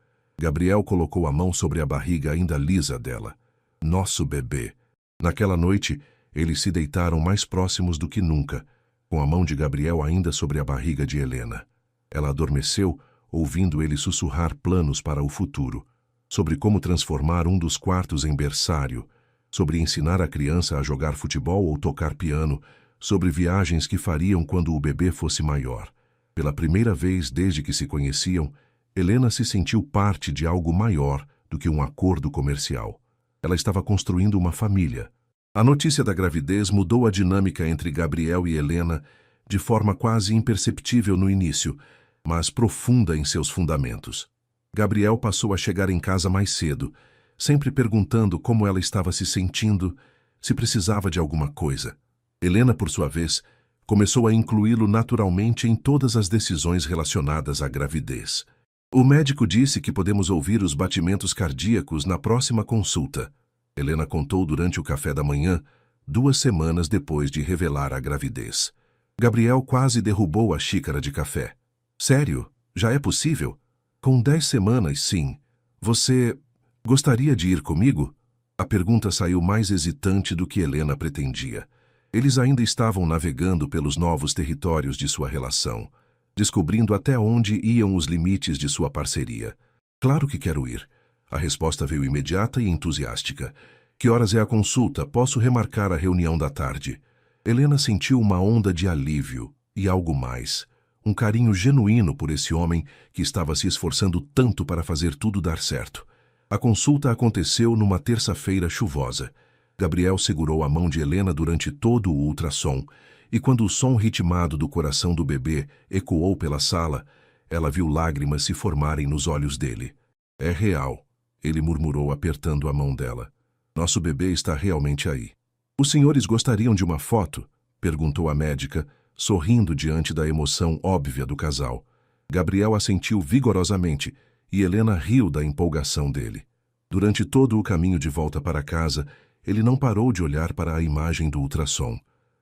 Gabriel colocou a mão sobre a barriga ainda lisa dela. "Nosso bebê." Naquela noite, eles se deitaram mais próximos do que nunca, com a mão de Gabriel ainda sobre a barriga de Helena. Ela adormeceu, ouvindo ele sussurrar planos para o futuro, sobre como transformar um dos quartos em berçário, sobre ensinar a criança a jogar futebol ou tocar piano, sobre viagens que fariam quando o bebê fosse maior. Pela primeira vez desde que se conheciam, Helena se sentiu parte de algo maior do que um acordo comercial. Ela estava construindo uma família. A notícia da gravidez mudou a dinâmica entre Gabriel e Helena de forma quase imperceptível no início, mas profunda em seus fundamentos. Gabriel passou a chegar em casa mais cedo, sempre perguntando como ela estava se sentindo, se precisava de alguma coisa. Helena, por sua vez, começou a incluí-lo naturalmente em todas as decisões relacionadas à gravidez. O médico disse que podemos ouvir os batimentos cardíacos na próxima consulta. Helena contou durante o café da manhã, 2 semanas depois de revelar a gravidez. Gabriel quase derrubou a xícara de café. Sério? Já é possível? Com 10 semanas, sim. Você gostaria de ir comigo? A pergunta saiu mais hesitante do que Helena pretendia. Eles ainda estavam navegando pelos novos territórios de sua relação, descobrindo até onde iam os limites de sua parceria. Claro que quero ir. A resposta veio imediata e entusiástica. Que horas é a consulta? Posso remarcar a reunião da tarde? Helena sentiu uma onda de alívio e algo mais. Um carinho genuíno por esse homem que estava se esforçando tanto para fazer tudo dar certo. A consulta aconteceu numa terça-feira chuvosa. Gabriel segurou a mão de Helena durante todo o ultrassom, e quando o som ritmado do coração do bebê ecoou pela sala, ela viu lágrimas se formarem nos olhos dele. É real, ele murmurou apertando a mão dela. Nosso bebê está realmente aí. Os senhores gostariam de uma foto? Perguntou a médica, sorrindo diante da emoção óbvia do casal. Gabriel assentiu vigorosamente e Helena riu da empolgação dele. Durante todo o caminho de volta para casa, ele não parou de olhar para a imagem do ultrassom.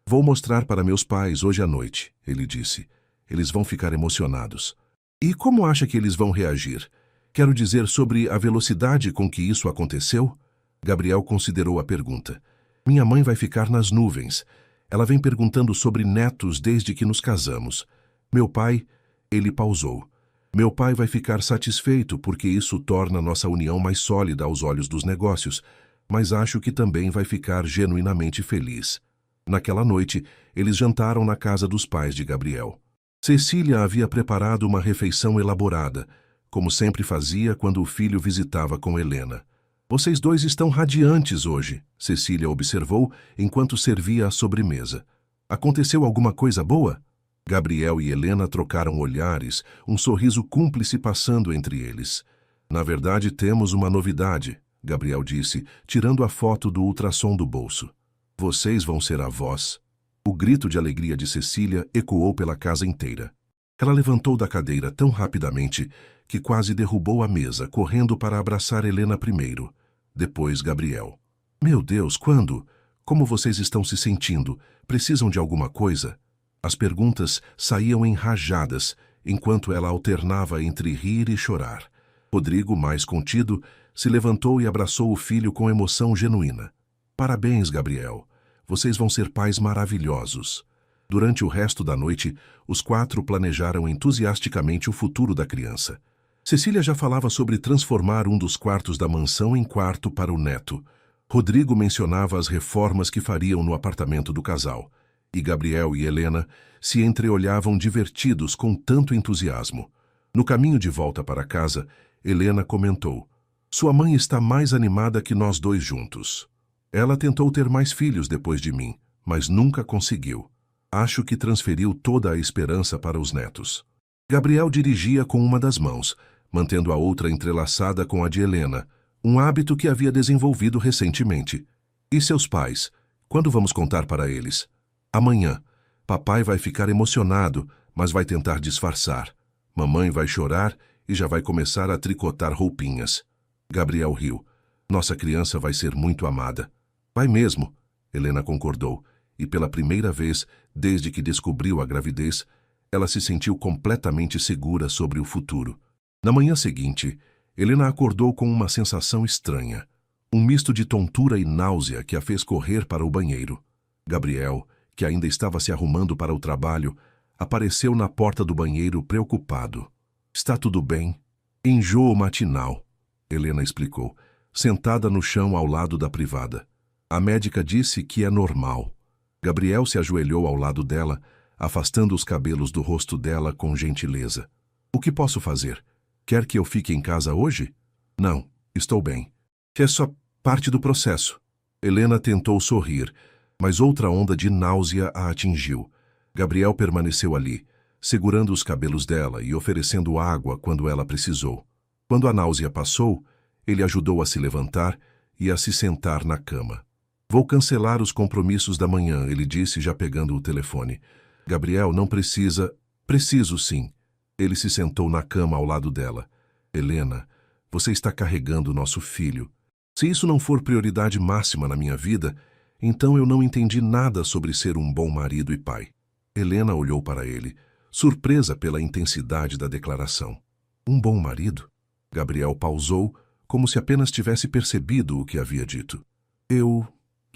Vou mostrar para meus pais hoje à noite, ele disse. Eles vão ficar emocionados. E como acha que eles vão reagir? Quero dizer sobre a velocidade com que isso aconteceu? Gabriel considerou a pergunta. Minha mãe vai ficar nas nuvens. Ela vem perguntando sobre netos desde que nos casamos. Meu pai... Ele pausou. Meu pai vai ficar satisfeito porque isso torna nossa união mais sólida aos olhos dos negócios, mas acho que também vai ficar genuinamente feliz. Naquela noite, eles jantaram na casa dos pais de Gabriel. Cecília havia preparado uma refeição elaborada, como sempre fazia quando o filho visitava com Helena. Vocês dois estão radiantes hoje, Cecília observou enquanto servia a sobremesa. Aconteceu alguma coisa boa? Gabriel e Helena trocaram olhares, um sorriso cúmplice passando entre eles. Na verdade, temos uma novidade, Gabriel disse, tirando a foto do ultrassom do bolso. Vocês vão ser avós. O grito de alegria de Cecília ecoou pela casa inteira. Ela levantou da cadeira tão rapidamente que quase derrubou a mesa, correndo para abraçar Helena primeiro. Depois Gabriel. Meu Deus, quando? Como vocês estão se sentindo? Precisam de alguma coisa? As perguntas saíam em rajadas, enquanto ela alternava entre rir e chorar. Rodrigo, mais contido, se levantou e abraçou o filho com emoção genuína. Parabéns, Gabriel. Vocês vão ser pais maravilhosos. Durante o resto da noite, os 4 planejaram entusiasticamente o futuro da criança. Cecília já falava sobre transformar um dos quartos da mansão em quarto para o neto. Rodrigo mencionava as reformas que fariam no apartamento do casal. E Gabriel e Helena se entreolhavam divertidos com tanto entusiasmo. No caminho de volta para casa, Helena comentou: Sua mãe está mais animada que nós dois juntos. Ela tentou ter mais filhos depois de mim, mas nunca conseguiu. Acho que transferiu toda a esperança para os netos. Gabriel dirigia com uma das mãos, mantendo a outra entrelaçada com a de Helena, um hábito que havia desenvolvido recentemente. E seus pais? Quando vamos contar para eles? Amanhã. Papai vai ficar emocionado, mas vai tentar disfarçar. Mamãe vai chorar e já vai começar a tricotar roupinhas. Gabriel riu. Nossa criança vai ser muito amada. Vai mesmo, Helena concordou, e pela primeira vez, desde que descobriu a gravidez, ela se sentiu completamente segura sobre o futuro. Na manhã seguinte, Helena acordou com uma sensação estranha, um misto de tontura e náusea que a fez correr para o banheiro. Gabriel, que ainda estava se arrumando para o trabalho, apareceu na porta do banheiro preocupado. Está tudo bem? Enjoo matinal, Helena explicou, sentada no chão ao lado da privada. A médica disse que é normal. Gabriel se ajoelhou ao lado dela, afastando os cabelos do rosto dela com gentileza. O que posso fazer? Quer que eu fique em casa hoje? Não, estou bem. É só parte do processo. Helena tentou sorrir, mas outra onda de náusea a atingiu. Gabriel permaneceu ali, segurando os cabelos dela e oferecendo água quando ela precisou. Quando a náusea passou, ele ajudou a se levantar e a se sentar na cama. Vou cancelar os compromissos da manhã, ele disse, já pegando o telefone. Gabriel, não precisa... Preciso, sim. Ele se sentou na cama ao lado dela. Helena, você está carregando nosso filho. Se isso não for prioridade máxima na minha vida, então eu não entendi nada sobre ser um bom marido e pai. Helena olhou para ele, surpresa pela intensidade da declaração. Um bom marido? Gabriel pausou, como se apenas tivesse percebido o que havia dito.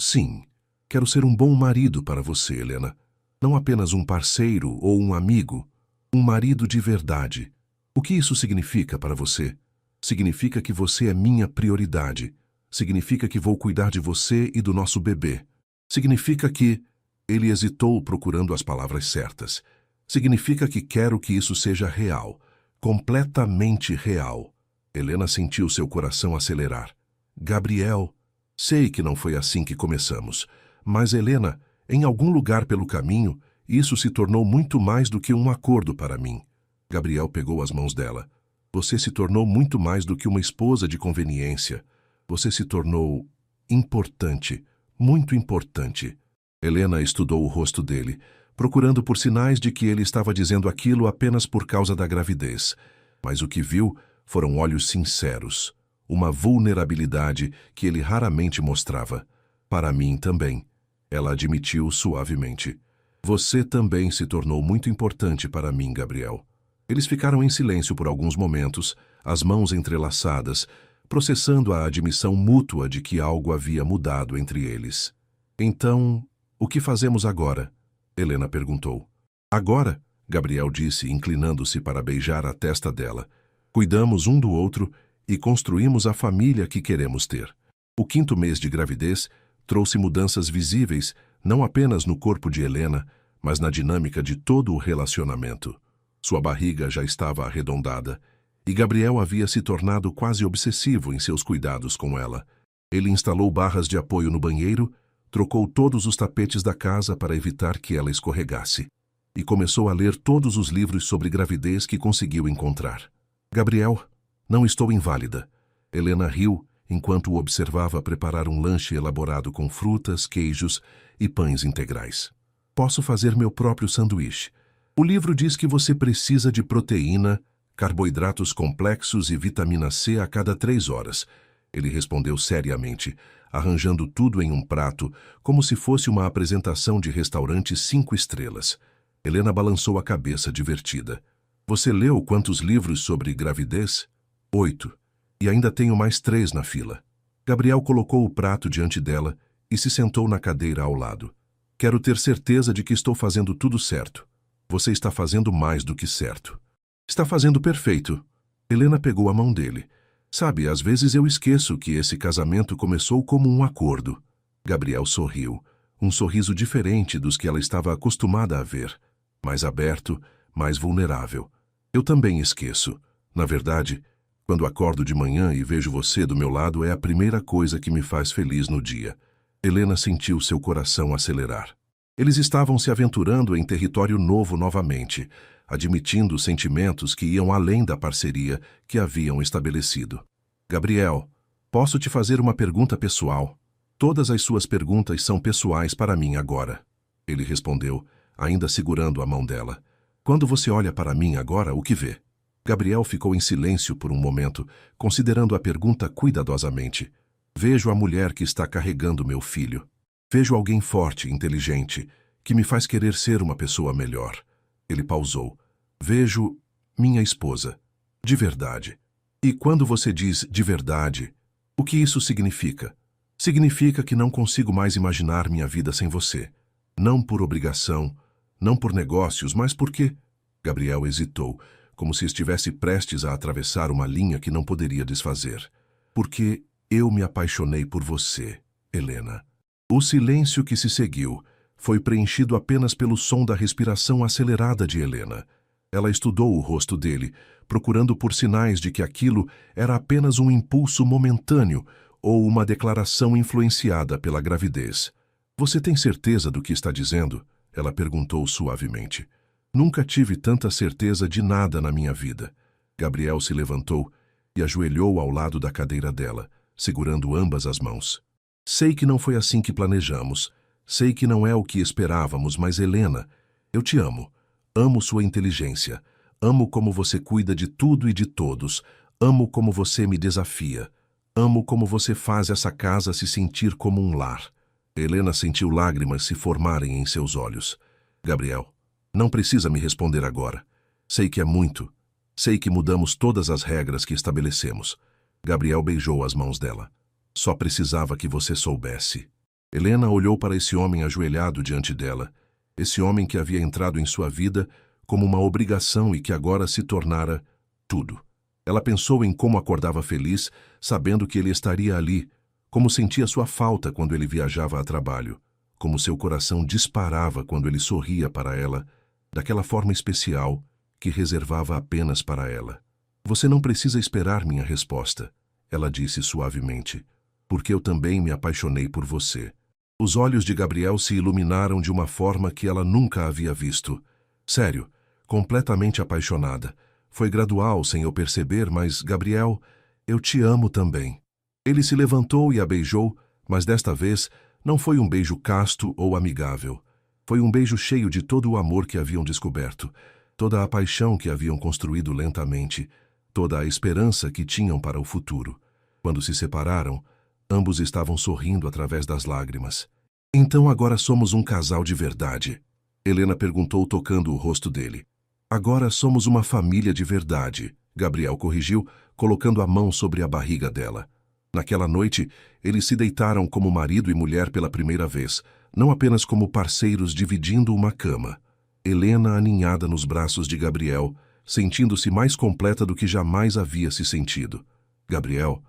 Sim, quero ser um bom marido para você, Helena. Não apenas um parceiro ou um amigo. Um marido de verdade. O que isso significa para você? Significa que você é minha prioridade. Significa que vou cuidar de você e do nosso bebê. Significa que... Ele hesitou procurando as palavras certas. Significa que quero que isso seja real. Completamente real. Helena sentiu seu coração acelerar. Gabriel, sei que não foi assim que começamos. Mas, Helena, em algum lugar pelo caminho, isso se tornou muito mais do que um acordo para mim. Gabriel pegou as mãos dela. Você se tornou muito mais do que uma esposa de conveniência. Você se tornou importante, muito importante. Helena estudou o rosto dele, procurando por sinais de que ele estava dizendo aquilo apenas por causa da gravidez. Mas o que viu foram olhos sinceros, uma vulnerabilidade que ele raramente mostrava. Para mim também, ela admitiu suavemente. Você também se tornou muito importante para mim, Gabriel. Eles ficaram em silêncio por alguns momentos, as mãos entrelaçadas, processando a admissão mútua de que algo havia mudado entre eles. Então, o que fazemos agora? Helena perguntou. Agora, Gabriel disse, inclinando-se para beijar a testa dela. Cuidamos um do outro e construímos a família que queremos ter. O 5º mês de gravidez trouxe mudanças visíveis, não apenas no corpo de Helena, mas na dinâmica de todo o relacionamento. Sua barriga já estava arredondada, e Gabriel havia se tornado quase obsessivo em seus cuidados com ela. Ele instalou barras de apoio no banheiro, trocou todos os tapetes da casa para evitar que ela escorregasse, e começou a ler todos os livros sobre gravidez que conseguiu encontrar. Gabriel, não estou inválida. Helena riu enquanto o observava preparar um lanche elaborado com frutas, queijos e pães integrais. Posso fazer meu próprio sanduíche. O livro diz que você precisa de proteína, carboidratos complexos e vitamina C a cada 3 horas. Ele respondeu seriamente, arranjando tudo em um prato, como se fosse uma apresentação de restaurante 5 estrelas. Helena balançou a cabeça divertida. Você leu quantos livros sobre gravidez? 8. E ainda tenho mais 3 na fila. Gabriel colocou o prato diante dela e se sentou na cadeira ao lado. Quero ter certeza de que estou fazendo tudo certo. Você está fazendo mais do que certo. Está fazendo perfeito. Helena pegou a mão dele. Sabe, às vezes eu esqueço que esse casamento começou como um acordo. Gabriel sorriu, um sorriso diferente dos que ela estava acostumada a ver. Mais aberto, mais vulnerável. Eu também esqueço. Na verdade, quando acordo de manhã e vejo você do meu lado, é a primeira coisa que me faz feliz no dia. Helena sentiu seu coração acelerar. Eles estavam se aventurando em território novo novamente, admitindo sentimentos que iam além da parceria que haviam estabelecido. Gabriel, posso te fazer uma pergunta pessoal? Todas as suas perguntas são pessoais para mim agora. Ele respondeu, ainda segurando a mão dela. Quando você olha para mim agora, o que vê? Gabriel ficou em silêncio por um momento, considerando a pergunta cuidadosamente. Vejo a mulher que está carregando meu filho. Vejo alguém forte, inteligente, que me faz querer ser uma pessoa melhor. Ele pausou. Vejo minha esposa. De verdade. E quando você diz de verdade, o que isso significa? Significa que não consigo mais imaginar minha vida sem você. Não por obrigação, não por negócios, mas porque... Gabriel hesitou, como se estivesse prestes a atravessar uma linha que não poderia desfazer. Porque eu me apaixonei por você, Helena. O silêncio que se seguiu foi preenchido apenas pelo som da respiração acelerada de Helena. Ela estudou o rosto dele, procurando por sinais de que aquilo era apenas um impulso momentâneo ou uma declaração influenciada pela gravidez. Você tem certeza do que está dizendo? Ela perguntou suavemente. Nunca tive tanta certeza de nada na minha vida. Gabriel se levantou e ajoelhou ao lado da cadeira dela, segurando ambas as mãos. Sei que não foi assim que planejamos. Sei que não é o que esperávamos, mas Helena, eu te amo. Amo sua inteligência. Amo como você cuida de tudo e de todos. Amo como você me desafia. Amo como você faz essa casa se sentir como um lar. Helena sentiu lágrimas se formarem em seus olhos. Gabriel, não precisa me responder agora. Sei que é muito. Sei que mudamos todas as regras que estabelecemos. Gabriel beijou as mãos dela. Só precisava que você soubesse. Helena olhou para esse homem ajoelhado diante dela. Esse homem que havia entrado em sua vida como uma obrigação e que agora se tornara tudo. Ela pensou em como acordava feliz, sabendo que ele estaria ali, como sentia sua falta quando ele viajava a trabalho, como seu coração disparava quando ele sorria para ela, daquela forma especial que reservava apenas para ela. Você não precisa esperar minha resposta, ela disse suavemente, porque eu também me apaixonei por você. Os olhos de Gabriel se iluminaram de uma forma que ela nunca havia visto. Sério, completamente apaixonada. Foi gradual, sem eu perceber, mas, Gabriel, eu te amo também. Ele se levantou e a beijou, mas desta vez não foi um beijo casto ou amigável. Foi um beijo cheio de todo o amor que haviam descoberto, toda a paixão que haviam construído lentamente, toda a esperança que tinham para o futuro. Quando se separaram, ambos estavam sorrindo através das lágrimas. Então agora somos um casal de verdade? Helena perguntou tocando o rosto dele. Agora somos uma família de verdade, Gabriel corrigiu, colocando a mão sobre a barriga dela. Naquela noite, eles se deitaram como marido e mulher pela primeira vez, não apenas como parceiros dividindo uma cama. Helena aninhada nos braços de Gabriel, sentindo-se mais completa do que jamais havia se sentido. Gabriel,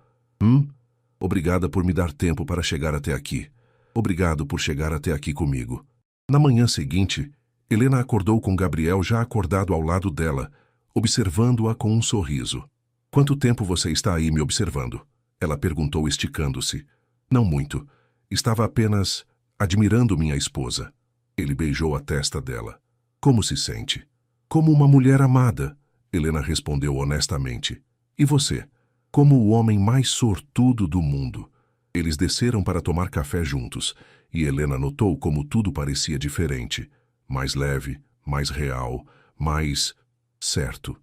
obrigada por me dar tempo para chegar até aqui. Obrigado por chegar até aqui comigo. Na manhã seguinte, Helena acordou com Gabriel já acordado ao lado dela, observando-a com um sorriso. Quanto tempo você está aí me observando? Ela perguntou esticando-se. Não muito. Estava apenas admirando minha esposa. Ele beijou a testa dela. Como se sente? Como uma mulher amada, Helena respondeu honestamente. E você? Como o homem mais sortudo do mundo. Eles desceram para tomar café juntos, e Helena notou como tudo parecia diferente. Mais leve, mais real, mais certo.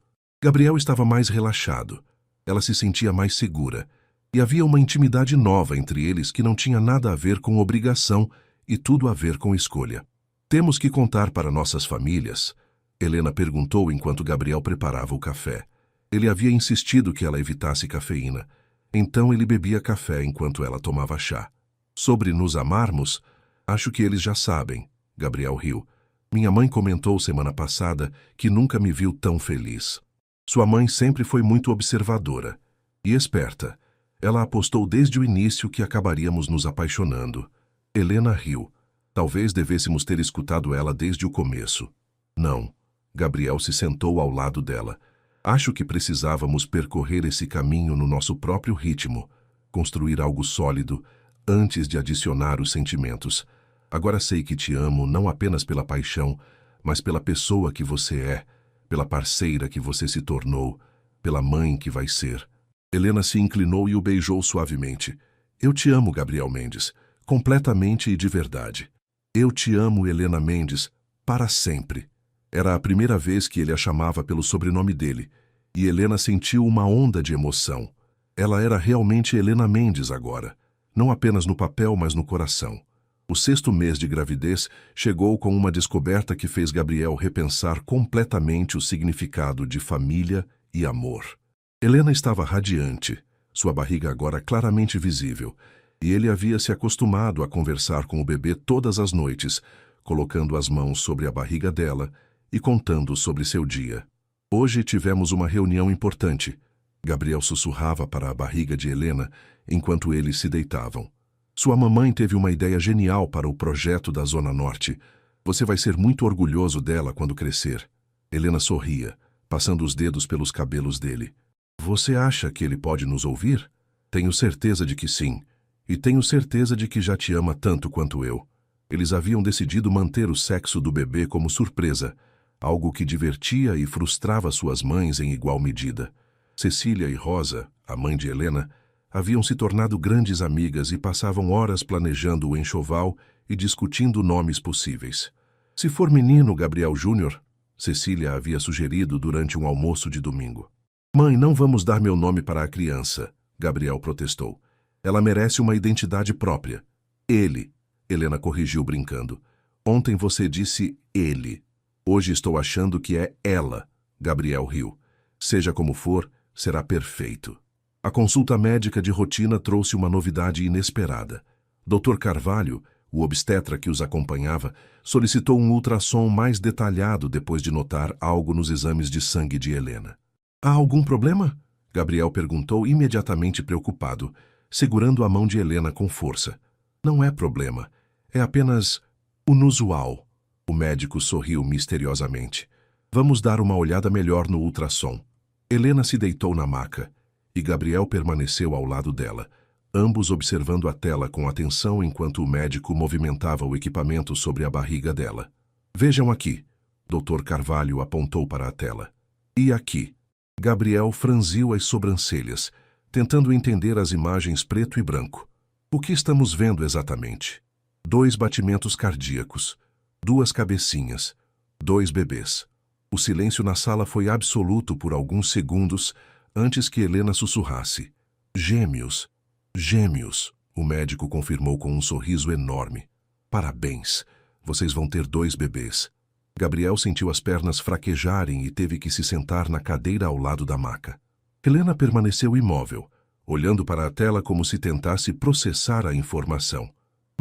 Gabriel estava mais relaxado. Ela se sentia mais segura. E havia uma intimidade nova entre eles que não tinha nada a ver com obrigação e tudo a ver com escolha. Temos que contar para nossas famílias? Helena perguntou enquanto Gabriel preparava o café. Ele havia insistido que ela evitasse cafeína. Então ele bebia café enquanto ela tomava chá. Sobre nos amarmos, acho que eles já sabem. Gabriel riu. Minha mãe comentou semana passada que nunca me viu tão feliz. Sua mãe sempre foi muito observadora e esperta. Ela apostou desde o início que acabaríamos nos apaixonando. Helena riu. Talvez devêssemos ter escutado ela desde o começo. Não. Gabriel se sentou ao lado dela. Acho que precisávamos percorrer esse caminho no nosso próprio ritmo, construir algo sólido, antes de adicionar os sentimentos. Agora sei que te amo não apenas pela paixão, mas pela pessoa que você é, pela parceira que você se tornou, pela mãe que vai ser. Helena se inclinou e o beijou suavemente. Eu te amo, Gabriel Mendes, completamente e de verdade. Eu te amo, Helena Mendes, para sempre. Era a primeira vez que ele a chamava pelo sobrenome dele, e Helena sentiu uma onda de emoção. Ela era realmente Helena Mendes agora, não apenas no papel, mas no coração. O 6º mês de gravidez chegou com uma descoberta que fez Gabriel repensar completamente o significado de família e amor. Helena estava radiante, sua barriga agora claramente visível, e ele havia se acostumado a conversar com o bebê todas as noites, colocando as mãos sobre a barriga dela e contando sobre seu dia. Hoje tivemos uma reunião importante. Gabriel sussurrava para a barriga de Helena enquanto eles se deitavam. Sua mamãe teve uma ideia genial para o projeto da Zona Norte. Você vai ser muito orgulhoso dela quando crescer. Helena sorria, passando os dedos pelos cabelos dele. Você acha que ele pode nos ouvir? Tenho certeza de que sim. E tenho certeza de que já te ama tanto quanto eu. Eles haviam decidido manter o sexo do bebê como surpresa, algo que divertia e frustrava suas mães em igual medida. Cecília e Rosa, a mãe de Helena, haviam se tornado grandes amigas e passavam horas planejando o enxoval e discutindo nomes possíveis. Se for menino Gabriel Júnior, Cecília havia sugerido durante um almoço de domingo. Mãe, não vamos dar meu nome para a criança, Gabriel protestou. Ela merece uma identidade própria. Ele, Helena corrigiu brincando. Ontem você disse ele. Hoje estou achando que é ela, Gabriel riu. Seja como for, será perfeito. A consulta médica de rotina trouxe uma novidade inesperada. Dr. Carvalho, o obstetra que os acompanhava, solicitou um ultrassom mais detalhado depois de notar algo nos exames de sangue de Helena. Há algum problema? Gabriel perguntou imediatamente preocupado, segurando a mão de Helena com força. Não é problema. É apenas inusual. O médico sorriu misteriosamente. Vamos dar uma olhada melhor no ultrassom. Helena se deitou na maca e Gabriel permaneceu ao lado dela, ambos observando a tela com atenção enquanto o médico movimentava o equipamento sobre a barriga dela. Vejam aqui. Dr. Carvalho apontou para a tela. E aqui? Gabriel franziu as sobrancelhas, tentando entender as imagens preto e branco. O que estamos vendo exatamente? 2 batimentos cardíacos, 2 cabecinhas, 2 bebês. O silêncio na sala foi absoluto por alguns segundos antes que Helena sussurrasse. Gêmeos, gêmeos, o médico confirmou com um sorriso enorme. Parabéns, vocês vão ter 2 bebês. Gabriel sentiu as pernas fraquejarem e teve que se sentar na cadeira ao lado da maca. Helena permaneceu imóvel, olhando para a tela como se tentasse processar a informação.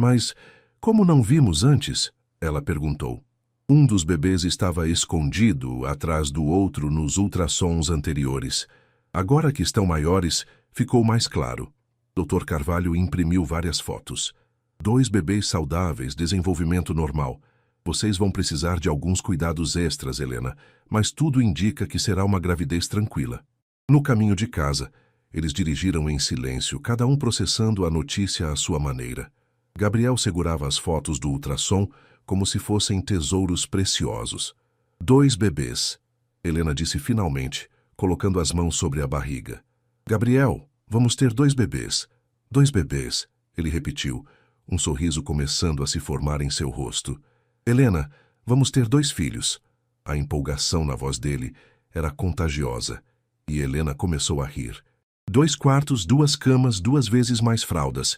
Mas, como não vimos antes? Ela perguntou. Um dos bebês estava escondido atrás do outro nos ultrassons anteriores. Agora que estão maiores, ficou mais claro. Dr. Carvalho imprimiu várias fotos. 2 bebês saudáveis, desenvolvimento normal. Vocês vão precisar de alguns cuidados extras, Helena, mas tudo indica que será uma gravidez tranquila. No caminho de casa, eles dirigiram em silêncio, cada um processando a notícia à sua maneira. Gabriel segurava as fotos do ultrassom como se fossem tesouros preciosos. 2 bebês, Helena disse finalmente, colocando as mãos sobre a barriga. Gabriel, vamos ter 2 bebês. 2 bebês, ele repetiu, um sorriso começando a se formar em seu rosto. Helena, vamos ter 2 filhos. A empolgação na voz dele era contagiosa, e Helena começou a rir. 2 quartos, 2 camas, 2 vezes mais fraldas,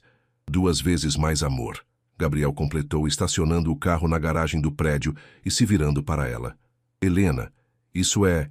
2 vezes mais amor. Gabriel completou, estacionando o carro na garagem do prédio e se virando para ela. Helena, isso é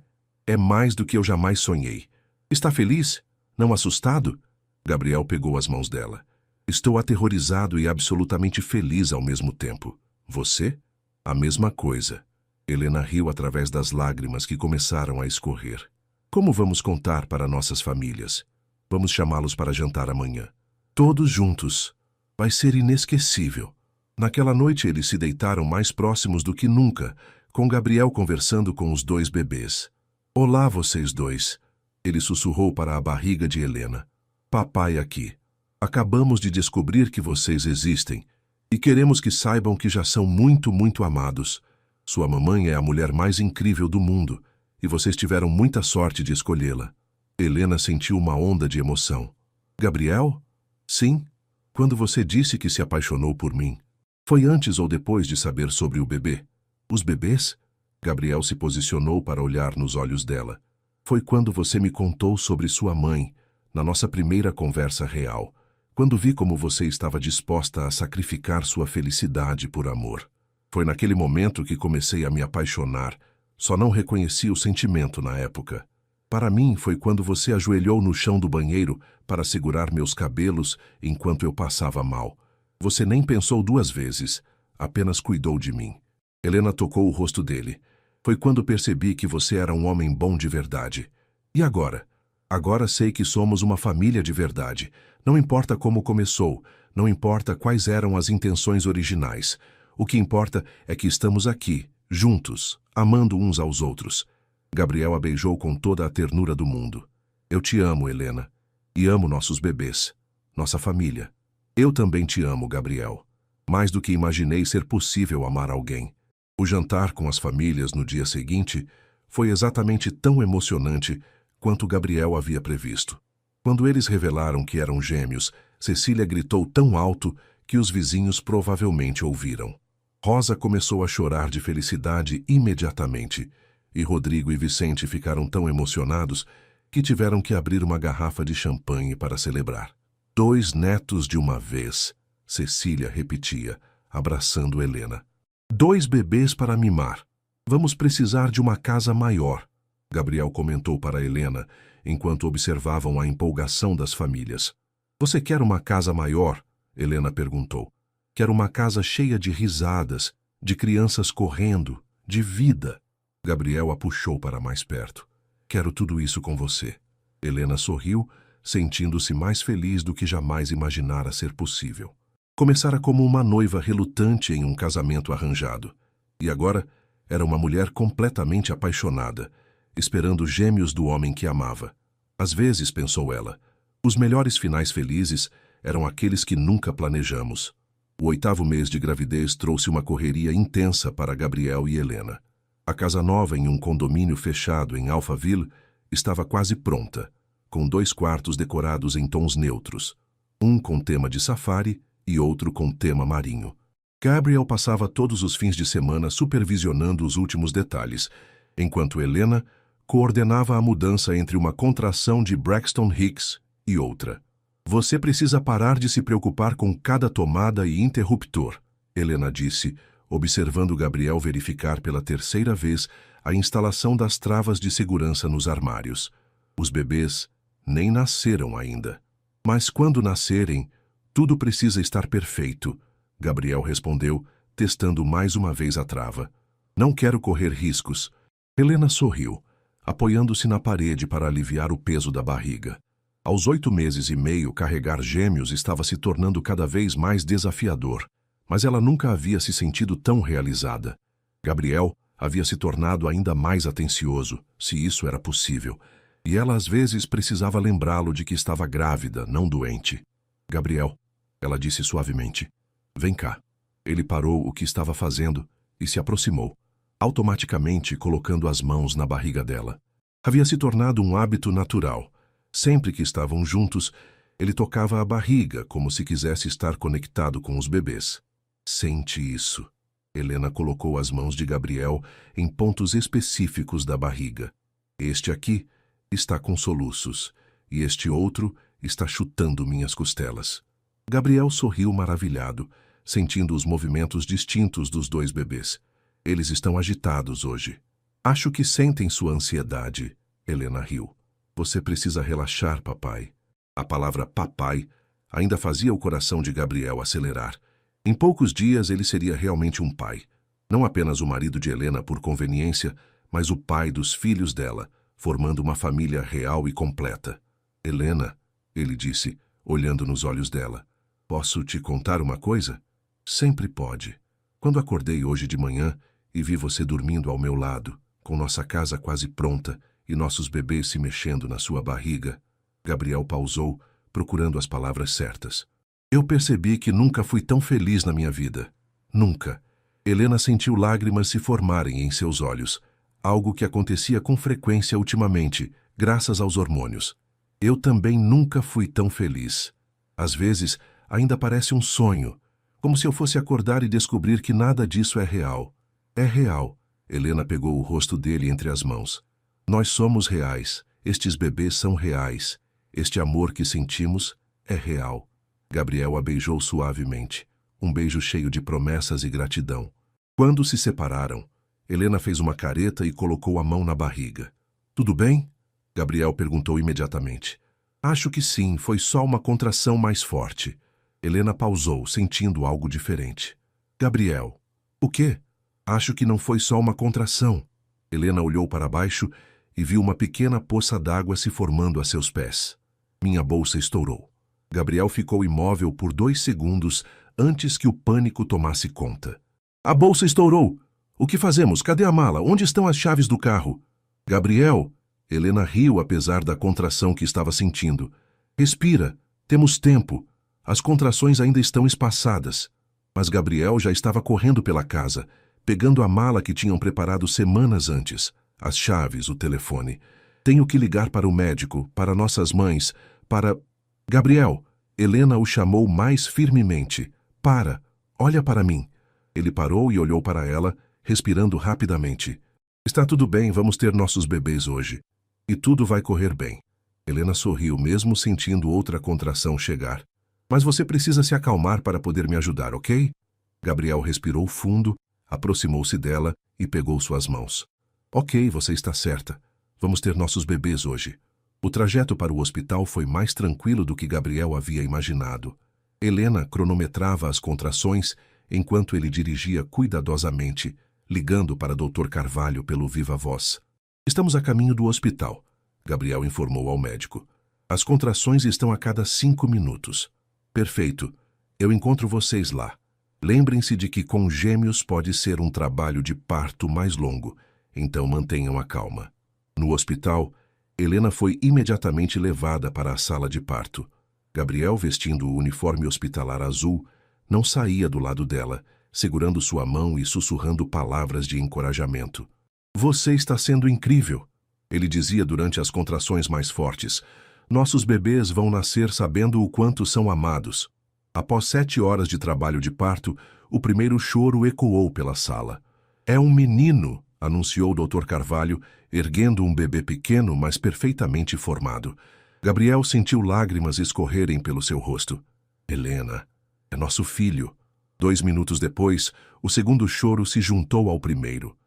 mais do que eu jamais sonhei. Está feliz? Não assustado? Gabriel pegou as mãos dela. Estou aterrorizado e absolutamente feliz ao mesmo tempo. Você? A mesma coisa. Helena riu através das lágrimas que começaram a escorrer. Como vamos contar para nossas famílias? Vamos chamá-los para jantar amanhã. Todos juntos. Vai ser inesquecível. Naquela noite eles se deitaram mais próximos do que nunca, com Gabriel conversando com os 2 bebês. Olá, vocês 2. Ele sussurrou para a barriga de Helena. Papai aqui. Acabamos de descobrir que vocês existem e queremos que saibam que já são muito, muito amados. Sua mamãe é a mulher mais incrível do mundo e vocês tiveram muita sorte de escolhê-la. Helena sentiu uma onda de emoção. Gabriel? Sim. Quando você disse que se apaixonou por mim, foi antes ou depois de saber sobre o bebê? Os bebês? Gabriel se posicionou para olhar nos olhos dela. Foi quando você me contou sobre sua mãe, na nossa primeira conversa real, quando vi como você estava disposta a sacrificar sua felicidade por amor. Foi naquele momento que comecei a me apaixonar, só não reconheci o sentimento na época. Para mim, foi quando você ajoelhou no chão do banheiro para segurar meus cabelos enquanto eu passava mal. Você nem pensou 2 vezes, apenas cuidou de mim. Helena tocou o rosto dele. Foi quando percebi que você era um homem bom de verdade. E agora? Agora sei que somos uma família de verdade. Não importa como começou, Não importa quais eram as intenções originais. O que importa é que estamos aqui, juntos, amando uns aos outros. Gabriel a beijou com toda a ternura do mundo. Eu te amo, Helena. E amo nossos bebês. Nossa família. Eu também te amo, Gabriel. Mais do que imaginei ser possível amar alguém. O jantar com as famílias no dia seguinte foi exatamente tão emocionante quanto Gabriel havia previsto. Quando eles revelaram que eram gêmeos, Cecília gritou tão alto que os vizinhos provavelmente ouviram. Rosa começou a chorar de felicidade imediatamente, e Rodrigo e Vicente ficaram tão emocionados que tiveram que abrir uma garrafa de champanhe para celebrar. 2 netos de uma vez, Cecília repetia, abraçando Helena. 2 bebês para mimar. Vamos precisar de uma casa maior, Gabriel comentou para Helena, enquanto observavam a empolgação das famílias. Você quer uma casa maior? Helena perguntou. Quero uma casa cheia de risadas, de crianças correndo, de vida. Gabriel a puxou para mais perto. Quero tudo isso com você. Helena sorriu, sentindo-se mais feliz do que jamais imaginara ser possível. Começara como uma noiva relutante em um casamento arranjado. E agora era uma mulher completamente apaixonada, esperando gêmeos do homem que amava. Às vezes, pensou ela, os melhores finais felizes eram aqueles que nunca planejamos. O 8º mês de gravidez trouxe uma correria intensa para Gabriel e Helena. A casa nova em um condomínio fechado em Alphaville estava quase pronta, com 2 quartos decorados em tons neutros, um com tema de safari e outro com tema marinho. Gabriel passava todos os fins de semana supervisionando os últimos detalhes, enquanto Helena coordenava a mudança entre uma contração de Braxton Hicks e outra. Você precisa parar de se preocupar com cada tomada e interruptor, Helena disse, observando Gabriel verificar pela 3ª vez a instalação das travas de segurança nos armários. Os bebês nem nasceram ainda. Mas quando nascerem, tudo precisa estar perfeito, Gabriel respondeu, testando mais uma vez a trava. Não quero correr riscos. Helena sorriu, apoiando-se na parede para aliviar o peso da barriga. Aos 8 meses e meio, carregar gêmeos estava se tornando cada vez mais desafiador, mas ela nunca havia se sentido tão realizada. Gabriel havia se tornado ainda mais atencioso, se isso era possível, e ela às vezes precisava lembrá-lo de que estava grávida, não doente. Gabriel, ela disse suavemente, vem cá. Ele parou o que estava fazendo e se aproximou, automaticamente colocando as mãos na barriga dela. Havia se tornado um hábito natural. Sempre que estavam juntos, ele tocava a barriga como se quisesse estar conectado com os bebês. Sente isso. Helena colocou as mãos de Gabriel em pontos específicos da barriga. Este aqui está com soluços, e este outro está chutando minhas costelas. Gabriel sorriu maravilhado, sentindo os movimentos distintos dos 2 bebês. Eles estão agitados hoje. Acho que sentem sua ansiedade. Helena riu. Você precisa relaxar, papai. A palavra papai ainda fazia o coração de Gabriel acelerar. Em poucos dias ele seria realmente um pai. Não apenas o marido de Helena por conveniência, mas o pai dos filhos dela, formando uma família real e completa. Helena, ele disse, olhando nos olhos dela, posso te contar uma coisa? Sempre pode. Quando acordei hoje de manhã e vi você dormindo ao meu lado, com nossa casa quase pronta e nossos bebês se mexendo na sua barriga, Gabriel pausou, procurando as palavras certas. Eu percebi que nunca fui tão feliz na minha vida. Nunca. Helena sentiu lágrimas se formarem em seus olhos, algo que acontecia com frequência ultimamente, graças aos hormônios. Eu também nunca fui tão feliz. Às vezes, ainda parece um sonho, como se eu fosse acordar e descobrir que nada disso é real. É real. Helena pegou o rosto dele entre as mãos. Nós somos reais. Estes bebês são reais. Este amor que sentimos é real. Gabriel a beijou suavemente, um beijo cheio de promessas e gratidão. Quando se separaram, Helena fez uma careta e colocou a mão na barriga. Tudo bem? Gabriel perguntou imediatamente. Acho que sim, foi só uma contração mais forte. Helena pausou, sentindo algo diferente. Gabriel, o quê? Acho que não foi só uma contração. Helena olhou para baixo e viu uma pequena poça d'água se formando a seus pés. Minha bolsa estourou. Gabriel ficou imóvel por 2 segundos antes que o pânico tomasse conta. A bolsa estourou! O que fazemos? Cadê a mala? Onde estão as chaves do carro? Gabriel! Helena riu apesar da contração que estava sentindo. Respira, temos tempo. As contrações ainda estão espaçadas. Mas Gabriel já estava correndo pela casa, pegando a mala que tinham preparado semanas antes, as chaves, o telefone. Tenho que ligar para o médico, para nossas mães, para... Gabriel! Helena o chamou mais firmemente. Para! Olha para mim! Ele parou e olhou para ela, respirando rapidamente. Está tudo bem, vamos ter nossos bebês hoje. E tudo vai correr bem. Helena sorriu, mesmo sentindo outra contração chegar. Mas você precisa se acalmar para poder me ajudar, ok? Gabriel respirou fundo, aproximou-se dela e pegou suas mãos. Ok, você está certa. Vamos ter nossos bebês hoje. O trajeto para o hospital foi mais tranquilo do que Gabriel havia imaginado. Helena cronometrava as contrações enquanto ele dirigia cuidadosamente, ligando para Dr. Carvalho pelo viva-voz. Estamos a caminho do hospital, Gabriel informou ao médico. As contrações estão a cada 5 minutos. Perfeito. Eu encontro vocês lá. Lembrem-se de que com gêmeos pode ser um trabalho de parto mais longo, então mantenham a calma. No hospital, Helena foi imediatamente levada para a sala de parto. Gabriel, vestindo o uniforme hospitalar azul, não saía do lado dela, segurando sua mão e sussurrando palavras de encorajamento. Você está sendo incrível, ele dizia durante as contrações mais fortes. Nossos bebês vão nascer sabendo o quanto são amados. Após 7 horas de trabalho de parto, o primeiro choro ecoou pela sala. É um menino, anunciou o Dr. Carvalho, erguendo um bebê pequeno, mas perfeitamente formado. Gabriel sentiu lágrimas escorrerem pelo seu rosto. Helena, é nosso filho. 2 minutos depois, o segundo choro se juntou ao primeiro.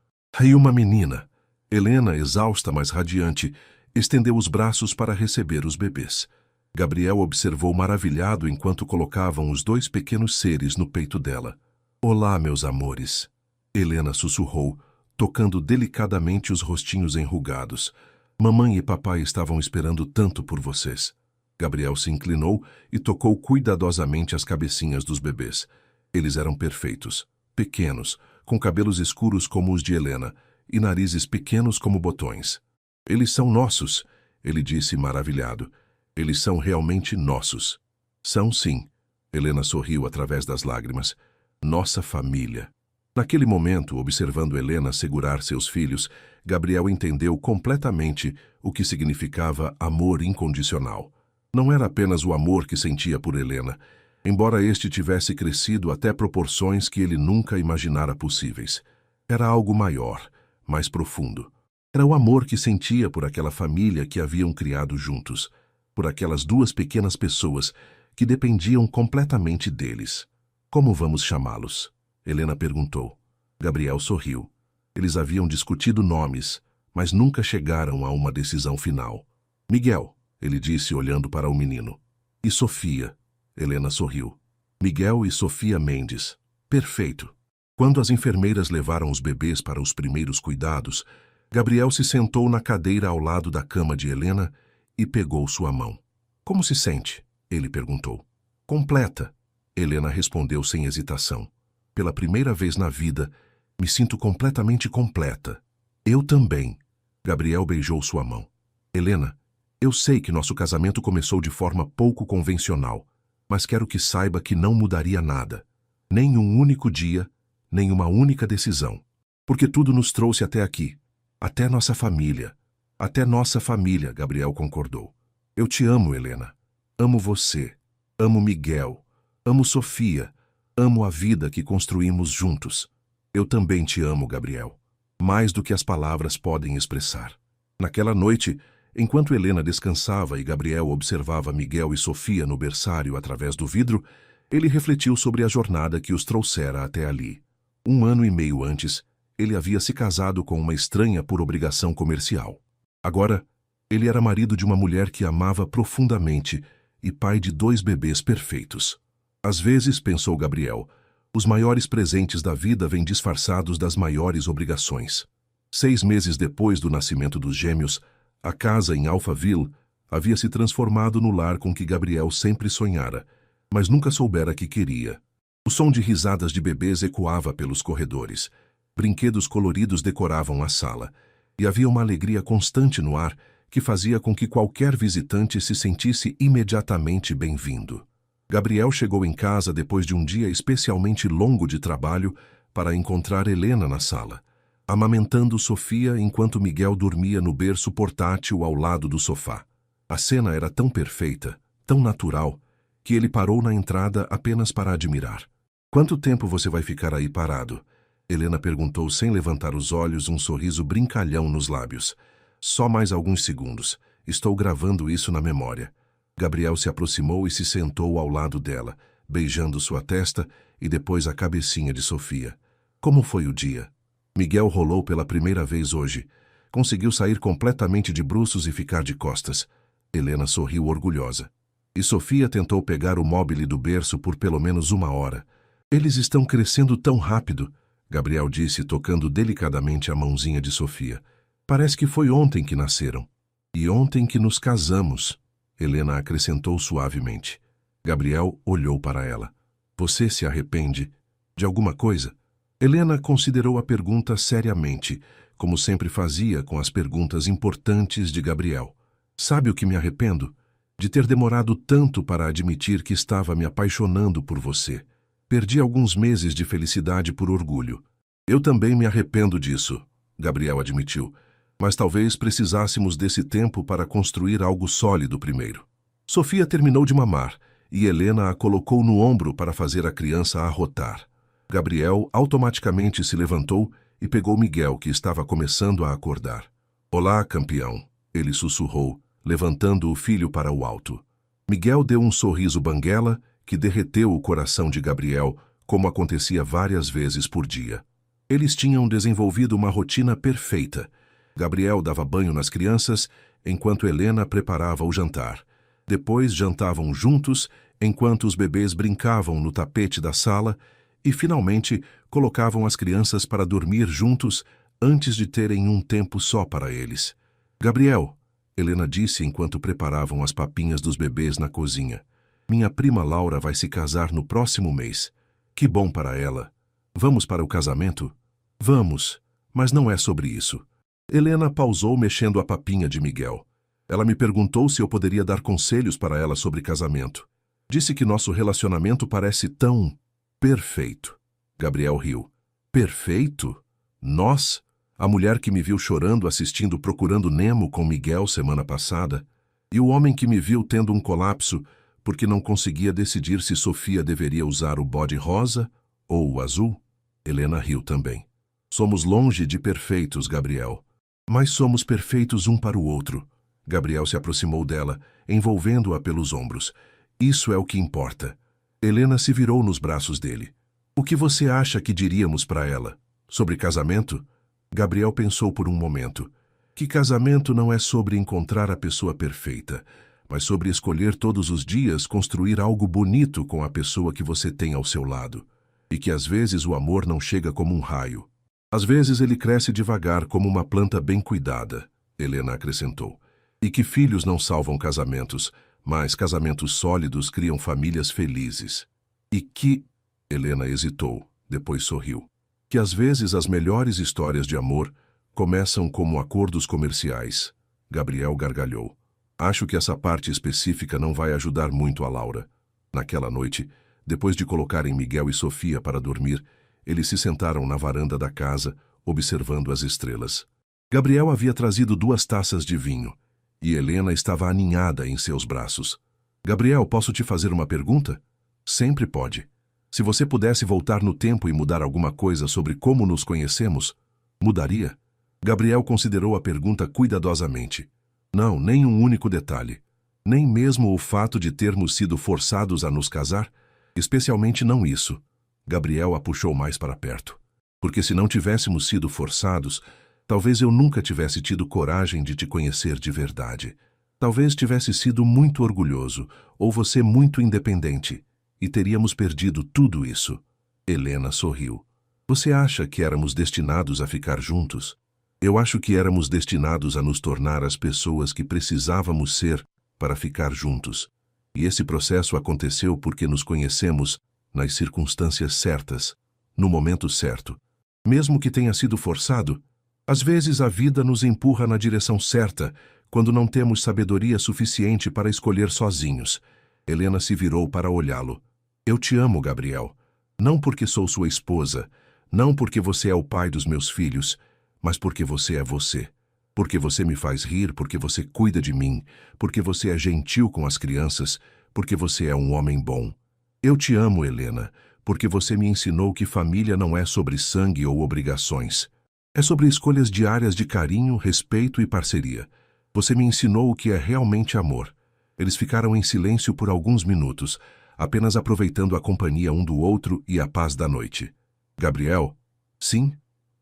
E uma menina. Helena, exausta, mas radiante, estendeu os braços para receber os bebês. Gabriel observou maravilhado enquanto colocavam os 2 pequenos seres no peito dela. Olá, meus amores. Helena sussurrou, tocando delicadamente os rostinhos enrugados. Mamãe e papai estavam esperando tanto por vocês. Gabriel se inclinou e tocou cuidadosamente as cabecinhas dos bebês. Eles eram perfeitos, pequenos, com cabelos escuros como os de Helena e narizes pequenos como botões. Eles são nossos, ele disse maravilhado. Eles são realmente nossos. São sim. Helena sorriu através das lágrimas. Nossa família. Naquele momento, observando Helena segurar seus filhos, Gabriel entendeu completamente o que significava amor incondicional. Não era apenas o amor que sentia por Helena, embora este tivesse crescido até proporções que ele nunca imaginara possíveis. Era algo maior, mais profundo. Era o amor que sentia por aquela família que haviam criado juntos, por aquelas 2 pequenas pessoas que dependiam completamente deles. Como vamos chamá-los? Helena perguntou. Gabriel sorriu. Eles haviam discutido nomes, mas nunca chegaram a uma decisão final. Miguel, ele disse olhando para o menino. E Sofia. Helena sorriu. Miguel e Sofia Mendes. Perfeito. Quando as enfermeiras levaram os bebês para os primeiros cuidados, Gabriel se sentou na cadeira ao lado da cama de Helena e pegou sua mão. Como se sente? Ele perguntou. Completa. Helena respondeu sem hesitação. Pela primeira vez na vida, me sinto completamente completa. Eu também. Gabriel beijou sua mão. Helena, eu sei que nosso casamento começou de forma pouco convencional, mas quero que saiba que não mudaria nada. Nem um único dia, nem uma única decisão. Porque tudo nos trouxe até aqui. Até nossa família. Até nossa família, Gabriel concordou. Eu te amo, Helena. Amo você. Amo Miguel. Amo Sofia. Amo a vida que construímos juntos. Eu também te amo, Gabriel. Mais do que as palavras podem expressar. Naquela noite, enquanto Helena descansava e Gabriel observava Miguel e Sofia no berçário através do vidro, ele refletiu sobre a jornada que os trouxera até ali. 1 ano e meio antes, ele havia se casado com uma estranha por obrigação comercial. Agora, ele era marido de uma mulher que amava profundamente e pai de 2 bebês perfeitos. Às vezes, pensou Gabriel, os maiores presentes da vida vêm disfarçados das maiores obrigações. 6 meses depois do nascimento dos gêmeos, a casa em Alphaville, Havia se transformado no lar com que Gabriel sempre sonhara, mas nunca soubera que queria. O som de risadas de bebês ecoava pelos corredores. Brinquedos coloridos decoravam a sala, e havia uma alegria constante no ar que fazia com que qualquer visitante se sentisse imediatamente bem-vindo. Gabriel chegou em casa depois de um dia especialmente longo de trabalho para encontrar Helena na sala, amamentando Sofia enquanto Miguel dormia no berço portátil ao lado do sofá. A cena era tão perfeita, tão natural, que ele parou na entrada apenas para admirar. "Quanto tempo você vai ficar aí parado?" Helena perguntou sem levantar os olhos, um sorriso brincalhão nos lábios. "Só mais alguns segundos. Estou gravando isso na memória." Gabriel se aproximou e se sentou ao lado dela, beijando sua testa e depois a cabecinha de Sofia. "Como foi o dia?" Miguel rolou pela primeira vez hoje. Conseguiu sair completamente de bruços e ficar de costas. Helena sorriu orgulhosa. E Sofia tentou pegar o móbile do berço por pelo menos 1 hora. "Eles estão crescendo tão rápido", Gabriel disse, tocando delicadamente a mãozinha de Sofia. "Parece que foi ontem que nasceram." "E ontem que nos casamos", Helena acrescentou suavemente. Gabriel olhou para ela. "Você se arrepende de alguma coisa?" Helena considerou a pergunta seriamente, como sempre fazia com as perguntas importantes de Gabriel. "Sabe o que me arrependo? De ter demorado tanto para admitir que estava me apaixonando por você. Perdi alguns meses de felicidade por orgulho." "Eu também me arrependo disso", Gabriel admitiu. "Mas talvez precisássemos desse tempo para construir algo sólido primeiro." Sofia terminou de mamar, e Helena a colocou no ombro para fazer a criança arrotar. Gabriel automaticamente se levantou e pegou Miguel, que estava começando a acordar. "Olá, campeão", ele sussurrou, levantando o filho para o alto. Miguel deu um sorriso banguela que derreteu o coração de Gabriel, como acontecia várias vezes por dia. Eles tinham desenvolvido uma rotina perfeita. Gabriel dava banho nas crianças, enquanto Helena preparava o jantar. Depois jantavam juntos, enquanto os bebês brincavam no tapete da sala, e finalmente colocavam as crianças para dormir juntos antes de terem um tempo só para eles. "Gabriel", Helena disse enquanto preparavam as papinhas dos bebês na cozinha, "minha prima Laura vai se casar no próximo mês. Que bom para ela. Vamos para o casamento?" "Vamos, mas não é sobre isso." Helena pausou mexendo a papinha de Miguel. Ela me perguntou se eu poderia dar conselhos para ela sobre casamento. Disse que nosso relacionamento parece tão perfeito. Gabriel riu. "Perfeito? Nós? A mulher que me viu chorando assistindo Procurando Nemo com Miguel semana passada, e o homem que me viu tendo um colapso porque não conseguia decidir se Sofia deveria usar o bode rosa ou o azul?" Helena riu também. "Somos longe de perfeitos, Gabriel. Mas somos perfeitos um para o outro." Gabriel se aproximou dela, envolvendo-a pelos ombros. "Isso é o que importa." Helena se virou nos braços dele. "O que você acha que diríamos para ela? Sobre casamento?" Gabriel pensou por um momento. Que casamento não é sobre encontrar a pessoa perfeita, mas sobre escolher todos os dias construir algo bonito com a pessoa que você tem ao seu lado. E que às vezes o amor não chega como um raio. Às vezes ele cresce devagar como uma planta bem cuidada, Helena acrescentou. E que filhos não salvam casamentos, mas casamentos sólidos criam famílias felizes. E que... Helena hesitou, depois sorriu. Que às vezes as melhores histórias de amor começam como acordos comerciais. Gabriel gargalhou. Acho que essa parte específica não vai ajudar muito a Laura. Naquela noite, depois de colocarem Miguel e Sofia para dormir, eles se sentaram na varanda da casa, observando as estrelas. Gabriel havia trazido 2 taças de vinho, e Helena estava aninhada em seus braços. Gabriel, posso te fazer uma pergunta? Sempre pode. Se você pudesse voltar no tempo e mudar alguma coisa sobre como nos conhecemos, mudaria? Gabriel considerou a pergunta cuidadosamente. Não, nem um único detalhe. Nem mesmo o fato de termos sido forçados a nos casar, especialmente não isso. Gabriel a puxou mais para perto. Porque se não tivéssemos sido forçados, talvez eu nunca tivesse tido coragem de te conhecer de verdade. Talvez tivesse sido muito orgulhoso, ou você muito independente, e teríamos perdido tudo isso. Helena sorriu. Você acha que éramos destinados a ficar juntos? Eu acho que éramos destinados a nos tornar as pessoas que precisávamos ser para ficar juntos. E esse processo aconteceu porque nos conhecemos nas circunstâncias certas, no momento certo. Mesmo que tenha sido forçado, às vezes a vida nos empurra na direção certa, quando não temos sabedoria suficiente para escolher sozinhos. Helena se virou para olhá-lo. Eu te amo, Gabriel. Não porque sou sua esposa, não porque você é o pai dos meus filhos, mas porque você é você. Porque você me faz rir, porque você cuida de mim, porque você é gentil com as crianças, porque você é um homem bom. Eu te amo, Helena, porque você me ensinou que família não é sobre sangue ou obrigações. É sobre escolhas diárias de carinho, respeito e parceria. Você me ensinou o que é realmente amor. Eles ficaram em silêncio por alguns minutos, apenas aproveitando a companhia um do outro e a paz da noite. Gabriel? Sim?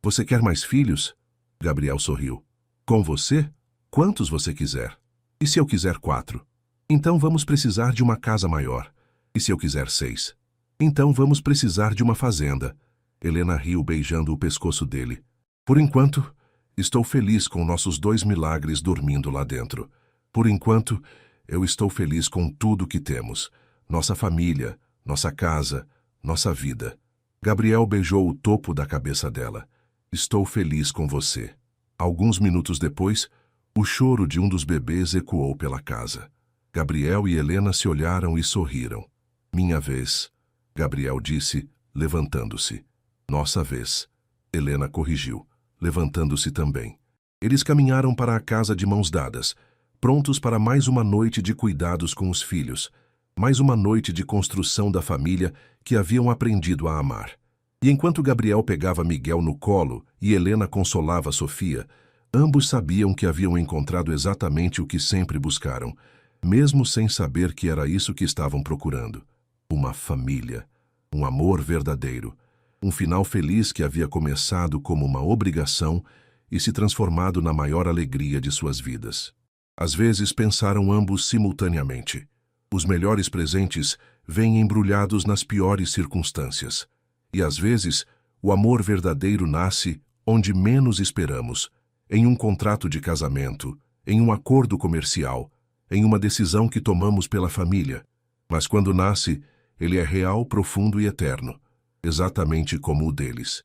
Você quer mais filhos? Gabriel sorriu. Com você? Quantos você quiser. E se eu quiser 4? Então vamos precisar de uma casa maior. E se eu quiser 6? Então vamos precisar de uma fazenda. Helena riu beijando o pescoço dele. Por enquanto, estou feliz com nossos 2 milagres dormindo lá dentro. Por enquanto, eu estou feliz com tudo que temos. Nossa família, nossa casa, nossa vida. Gabriel beijou o topo da cabeça dela. Estou feliz com você. Alguns minutos depois, o choro de um dos bebês ecoou pela casa. Gabriel e Helena se olharam e sorriram. Minha vez, Gabriel disse, levantando-se. Nossa vez, Helena corrigiu, levantando-se também. Eles caminharam para a casa de mãos dadas, prontos para mais uma noite de cuidados com os filhos, mais uma noite de construção da família que haviam aprendido a amar. E enquanto Gabriel pegava Miguel no colo e Helena consolava Sofia, ambos sabiam que haviam encontrado exatamente o que sempre buscaram, mesmo sem saber que era isso que estavam procurando. Uma família, um amor verdadeiro, um final feliz que havia começado como uma obrigação e se transformado na maior alegria de suas vidas. Às vezes pensaram ambos simultaneamente. Os melhores presentes vêm embrulhados nas piores circunstâncias. E às vezes, o amor verdadeiro nasce onde menos esperamos, em um contrato de casamento, em um acordo comercial, em uma decisão que tomamos pela família. Mas quando nasce, ele é real, profundo e eterno, exatamente como o deles.